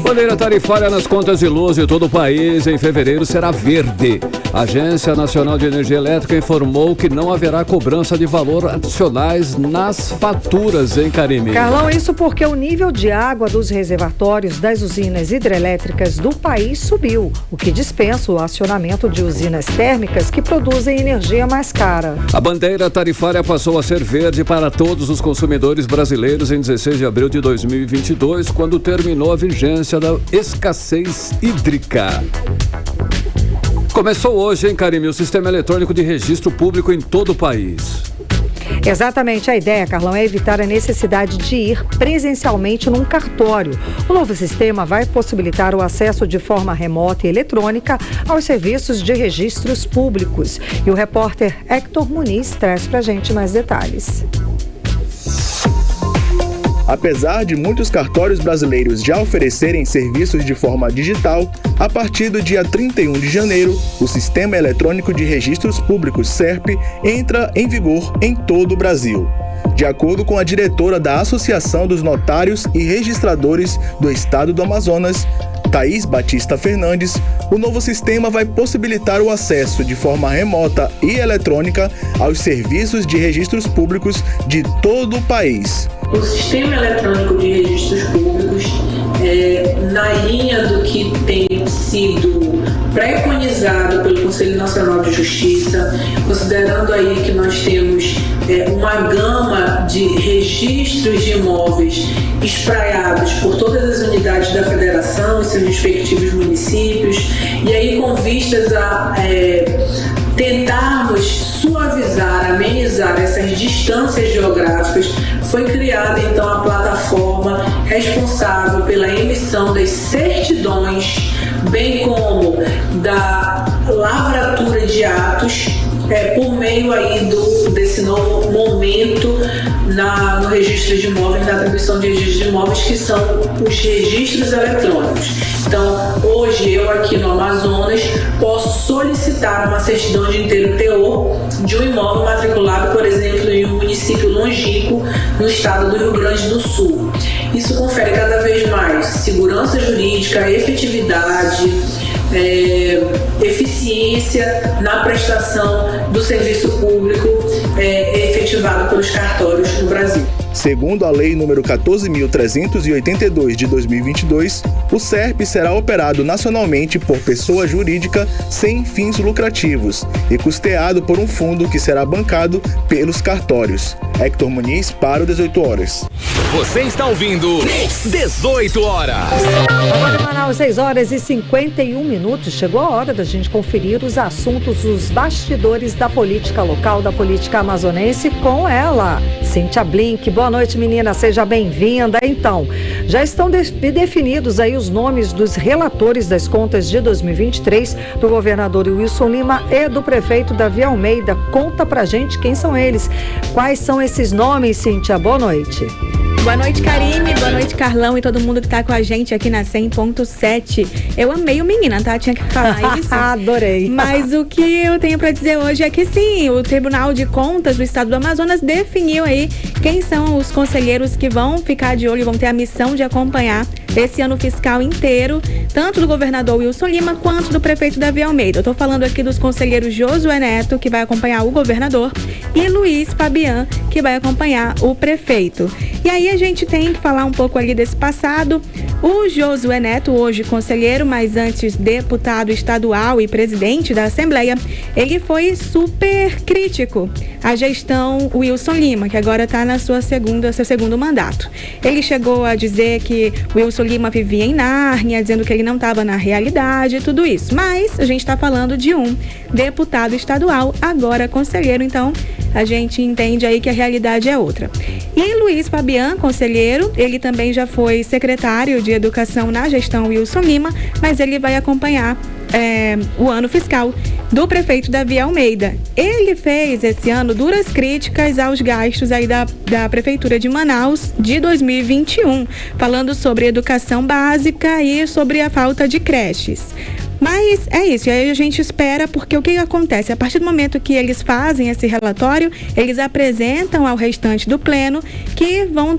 [SPEAKER 2] Bandeira tarifária nas contas de luz de todo o país em fevereiro será verde. A Agência Nacional de Energia Elétrica informou que não haverá cobrança de valor adicionais nas faturas, hein, Karine?
[SPEAKER 3] Carlão, isso porque o nível de água dos reservatórios das usinas hidrelétricas do país subiu, o que dispensa o acionamento de usinas térmicas que produzem energia mais cara.
[SPEAKER 2] A bandeira tarifária passou a ser verde para todos os consumidores brasileiros em 16 de abril de 2022, quando terminou a vigência da escassez hídrica. Começou hoje, hein, Karine, o sistema eletrônico de registro público em todo o país.
[SPEAKER 3] Exatamente, a ideia, Carlão, é evitar a necessidade de ir presencialmente num cartório. O novo sistema vai possibilitar o acesso de forma remota e eletrônica aos serviços de registros públicos. E o repórter Hector Muniz traz pra gente mais detalhes.
[SPEAKER 4] Apesar de muitos cartórios brasileiros já oferecerem serviços de forma digital, a partir do dia 31 de janeiro, o Sistema Eletrônico de Registros Públicos, SERP, entra em vigor em todo o Brasil. De acordo com a diretora da Associação dos Notários e Registradores do Estado do Amazonas, Thaís Batista Fernandes, o novo sistema vai possibilitar o acesso de forma remota e eletrônica aos serviços de registros públicos de todo o país.
[SPEAKER 14] O sistema eletrônico de registros públicos, na linha do que tem sido preconizado pelo Conselho Nacional de Justiça, considerando aí que nós temos uma gama de registros de imóveis espraiados por todas as unidades da federação e seus respectivos municípios, e aí com vistas a tentarmos suavizar, amenizar essas distâncias geográficas, foi criada então a plataforma responsável pela emissão das certidões, bem como da lavratura de atos, por meio aí desse novo momento no registro de imóveis, na atribuição de registros de imóveis, que são os registros eletrônicos. Então, hoje eu aqui no Amazonas posso solicitar uma certidão de inteiro teor de um imóvel matriculado, por exemplo, em um município longínquo no estado do Rio Grande do Sul. Isso confere cada vez mais segurança jurídica, efetividade, eficiência na prestação do serviço público efetivado pelos cartórios no Brasil.
[SPEAKER 4] Segundo a Lei nº 14.382 de 2022, o SERP será operado nacionalmente por pessoa jurídica sem fins lucrativos e custeado por um fundo que será bancado pelos cartórios. Hector Muniz para o 18 horas.
[SPEAKER 1] Você está ouvindo 18 horas.
[SPEAKER 3] Agora em Manaus, 6 horas e 51 minutos. Chegou a hora da gente conferir os assuntos, os bastidores da política local, da política amazonense, com ela, Cíntia Blink. Boa noite, menina, seja bem-vinda. Então, já estão definidos aí os nomes dos relatores das contas de 2023, do governador Wilson Lima e do prefeito Davi Almeida. Conta pra gente quem são eles. Quais são esses nomes, Cíntia? Boa noite.
[SPEAKER 15] Boa noite, Karime. Boa noite, Carlão e todo mundo que tá com a gente aqui na 100.7. Eu amei o menina, tá? Tinha que falar isso.
[SPEAKER 3] Adorei.
[SPEAKER 15] Mas o que eu tenho pra dizer hoje é que sim, o Tribunal de Contas do Estado do Amazonas definiu aí quem são os conselheiros que vão ficar de olho e vão ter a missão de acompanhar esse ano fiscal inteiro, tanto do governador Wilson Lima quanto do prefeito Davi Almeida. Eu tô falando aqui dos conselheiros Josué Neto, que vai acompanhar o governador, e Luiz Fabian, que vai acompanhar o prefeito. E aí a gente tem que falar um pouco ali desse passado. O Josué Neto, hoje conselheiro, mas antes deputado estadual e presidente da Assembleia, ele foi super crítico à gestão Wilson Lima, que agora está na seu segundo mandato. Ele chegou a dizer que Wilson Lima vivia em Nárnia, dizendo que ele não estava na realidade, tudo isso. Mas a gente está falando de um deputado estadual, agora conselheiro, então a gente entende aí que a realidade é outra. E Luiz Fabian, conselheiro, ele também já foi secretário de Educação na gestão Wilson Lima, mas ele vai acompanhar o ano fiscal do prefeito Davi Almeida. Ele fez esse ano duras críticas aos gastos aí da Prefeitura de Manaus de 2021, falando sobre educação básica e sobre a falta de creches. Mas é isso, e aí a gente espera, porque o que acontece? A partir do momento que eles fazem esse relatório, eles apresentam ao restante do pleno, que vão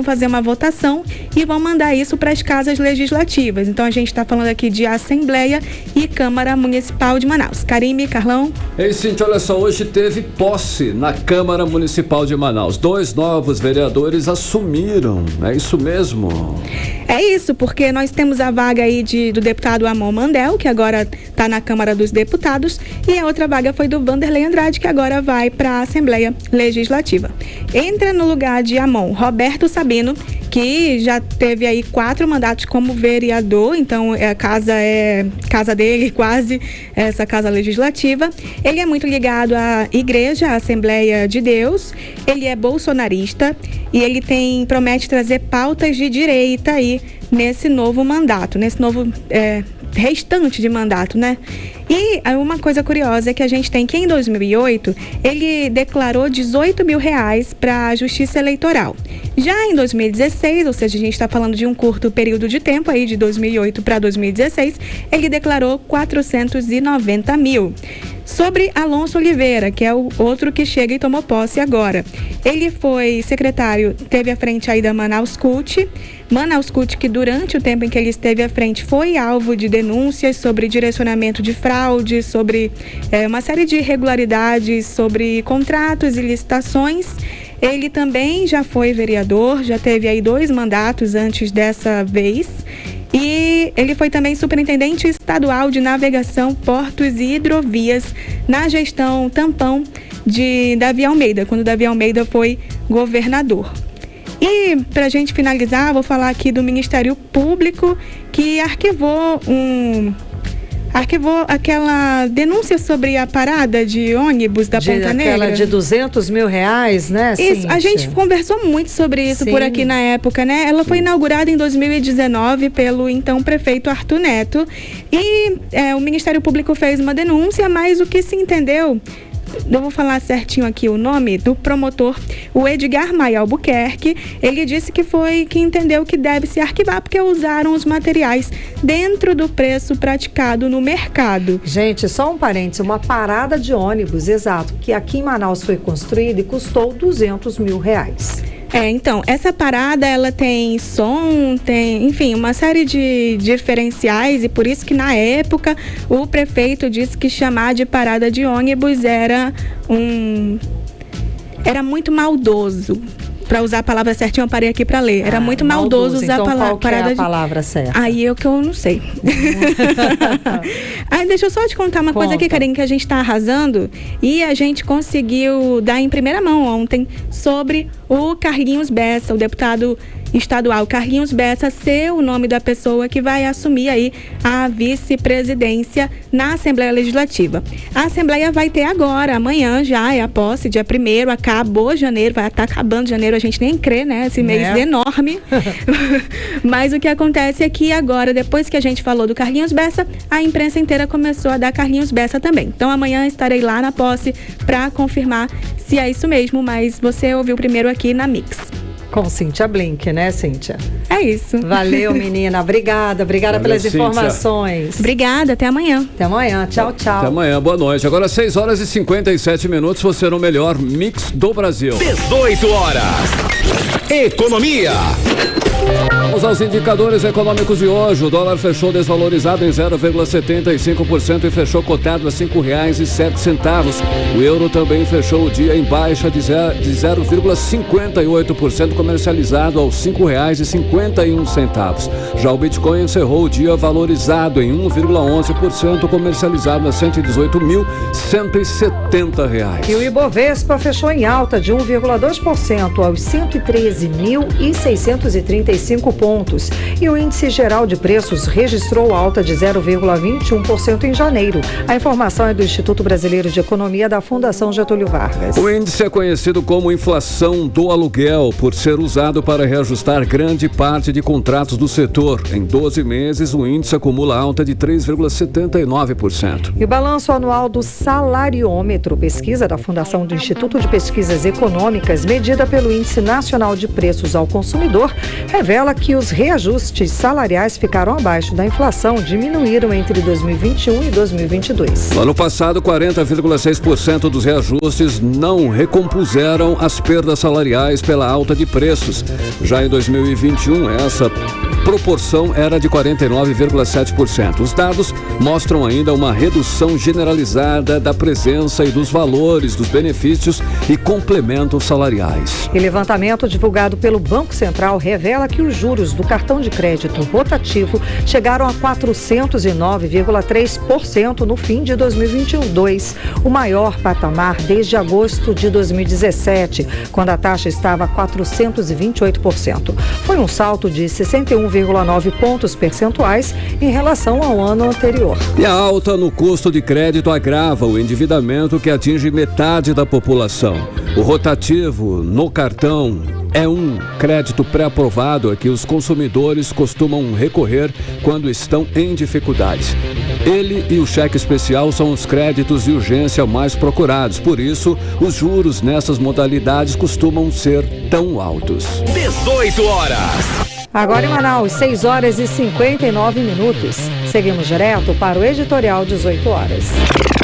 [SPEAKER 15] fazer uma votação e vão mandar isso para as casas legislativas. Então a gente está falando aqui de Assembleia e Câmara Municipal de Manaus. Karime, Carlão?
[SPEAKER 2] Ei, Cíntia, olha só, hoje teve posse na Câmara Municipal de Manaus. 2 novos vereadores assumiram, é isso mesmo?
[SPEAKER 15] É isso, porque nós temos a vaga aí do deputado Amon Mandel, que agora está na Câmara dos Deputados, e a outra vaga foi do Vanderlei Andrade, que agora vai para a Assembleia Legislativa. Entra no lugar de Amon Roberto Sabino, que já teve aí 4 mandatos como vereador, então a casa dele, quase essa casa legislativa. Ele é muito ligado à igreja, à Assembleia de Deus, ele é bolsonarista e ele promete trazer pautas de direita aí nesse novo mandato, nesse novo restante de mandato, né? E uma coisa curiosa é que a gente tem que em 2008 ele declarou R$18 mil para a Justiça Eleitoral. Já em 2016, ou seja, a gente está falando de um curto período de tempo aí, de 2008 para 2016, ele declarou 490 mil. Sobre Alonso Oliveira, que é o outro que chega e tomou posse agora. Ele foi secretário, teve à frente aí da Manaus Cult, Manaus Cut, que durante o tempo em que ele esteve à frente foi alvo de denúncias sobre direcionamento de fraude, sobre uma série de irregularidades, sobre contratos e licitações. Ele também já foi vereador, já teve aí 2 mandatos antes dessa vez. E ele foi também superintendente estadual de navegação, portos e hidrovias na gestão tampão de Davi Almeida, quando Davi Almeida foi governador. E, para a gente finalizar, vou falar aqui do Ministério Público, que arquivou aquela denúncia sobre a parada de ônibus da Ponta Negra.
[SPEAKER 3] Aquela de R$200 mil, né,
[SPEAKER 15] Isso, a gente conversou muito sobre isso por aqui na época, né? Ela foi inaugurada em 2019 pelo então prefeito Arthur Neto e o Ministério Público fez uma denúncia, mas o que se entendeu... Eu vou falar certinho aqui o nome do promotor, o Edgar Maia Albuquerque. Ele disse que entendeu que deve se arquivar porque usaram os materiais dentro do preço praticado no mercado.
[SPEAKER 3] Gente, só um parênteses, uma parada de ônibus, exato, que aqui em Manaus foi construída e custou R$200 mil.
[SPEAKER 15] Então, essa parada, ela tem som, enfim, uma série de diferenciais, e por isso que na época o prefeito disse que chamar de parada de ônibus era muito maldoso. Para usar a palavra certinha, eu parei aqui para ler. Era muito maldoso usar
[SPEAKER 3] então,
[SPEAKER 15] a parada
[SPEAKER 3] é a palavra certa?
[SPEAKER 15] Aí que eu não sei. Aí deixa eu só te contar uma coisa aqui, Karine, que a gente está arrasando e a gente conseguiu dar em primeira mão ontem sobre o Carlinhos Bessa, o deputado estadual Carlinhos Bessa, ser o nome da pessoa que vai assumir aí a vice-presidência na Assembleia Legislativa. A Assembleia vai ter agora, amanhã já é a posse, dia 1º, acabou janeiro, vai estar acabando janeiro, a gente nem crê, né? Esse mês enorme. Mas o que acontece é que agora, depois que a gente falou do Carlinhos Bessa, a imprensa inteira começou a dar Carlinhos Bessa também. Então amanhã estarei lá na posse para confirmar se é isso mesmo, mas você ouviu primeiro aqui na Mix.
[SPEAKER 3] Com Cíntia Blink, né, Cíntia?
[SPEAKER 15] É isso.
[SPEAKER 3] Valeu, menina. Obrigada pelas informações.
[SPEAKER 15] Obrigada, até amanhã.
[SPEAKER 3] Até amanhã, tchau.
[SPEAKER 2] Até amanhã, boa noite. Agora 6h57, você no melhor mix do Brasil.
[SPEAKER 1] 18 horas. Economia.
[SPEAKER 2] Vamos aos indicadores econômicos de hoje. O dólar fechou desvalorizado em 0,75% e fechou cotado a R$ 5,07. O euro também fechou o dia em baixa de 0,58%, comercializado aos R$ 5,51. Já o Bitcoin encerrou o dia valorizado em 1,11%, comercializado a R$ 118.170.
[SPEAKER 3] E o Ibovespa fechou em alta de 1,2% aos 113.635 pontos. E o índice geral de preços registrou alta de 0,21% em janeiro. A informação é do Instituto Brasileiro de Economia da Fundação Getúlio Vargas.
[SPEAKER 2] O índice é conhecido como inflação do aluguel por ser usado para reajustar grande parte de contratos do setor. Em 12 meses, o índice acumula alta de 3,79%.
[SPEAKER 3] E o balanço anual do salariômetro, pesquisa da Fundação do Instituto de Pesquisas Econômicas, medida pelo Índice Nacional de Preços ao Consumidor, revela que os reajustes salariais ficaram abaixo da inflação, diminuíram entre 2021 e 2022.
[SPEAKER 2] No ano passado, 40,6% dos reajustes não recompuseram as perdas salariais pela alta de preços. Já em 2021, essa proporção era de 49,7%. Os dados mostram ainda uma redução generalizada da presença e dos valores dos benefícios e complementos salariais.
[SPEAKER 3] E levantamento divulgado pelo Banco Central revela que os juros do cartão de crédito rotativo chegaram a 409,3% no fim de 2022, o maior patamar desde agosto de 2017, quando a taxa estava a 428%. Foi um salto de 61,9 pontos percentuais em relação ao ano anterior.
[SPEAKER 2] E a alta no custo de crédito agrava o endividamento que atinge metade da população. O rotativo no cartão é um crédito pré-aprovado a que os consumidores costumam recorrer quando estão em dificuldades. Ele e o cheque especial são os créditos de urgência mais procurados. Por isso, os juros nessas modalidades costumam ser tão altos.
[SPEAKER 1] 18 horas.
[SPEAKER 3] Agora em Manaus, 6h59. Seguimos direto para o Editorial 18 horas.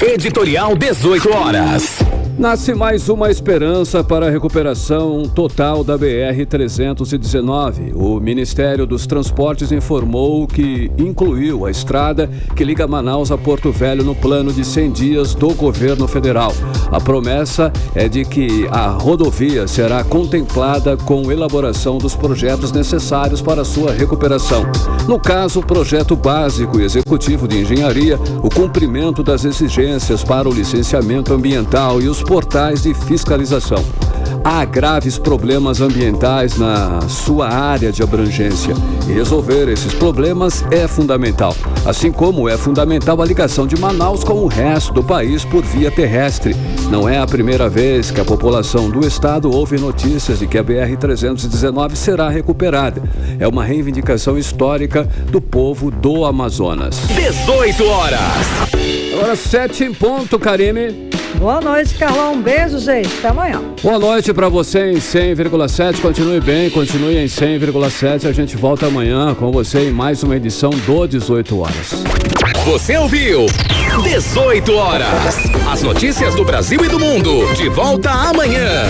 [SPEAKER 1] Editorial 18 horas.
[SPEAKER 2] Nasce mais uma esperança para a recuperação total da BR-319. O Ministério dos Transportes informou que incluiu a estrada que liga Manaus a Porto Velho no plano de 100 dias do governo federal. A promessa é de que a rodovia será contemplada com elaboração dos projetos necessários para sua recuperação. No caso, o projeto básico e executivo de engenharia, o cumprimento das exigências para o licenciamento ambiental e os portais de fiscalização. Há graves problemas ambientais na sua área de abrangência e resolver esses problemas é fundamental, assim como é fundamental a ligação de Manaus com o resto do país por via terrestre. Não é a primeira vez que a população do estado ouve notícias de que a BR-319 será recuperada. É uma reivindicação histórica do povo do Amazonas.
[SPEAKER 1] 18 horas.
[SPEAKER 2] Agora 7 em ponto, Karine.
[SPEAKER 3] Boa noite, Carlão. Um beijo, gente. Até amanhã.
[SPEAKER 2] Boa noite pra você em 100,7. Continue bem, continue em 100,7. A gente volta amanhã com você em mais uma edição do 18 horas.
[SPEAKER 1] Você ouviu 18 horas. As notícias do Brasil e do mundo. De volta amanhã.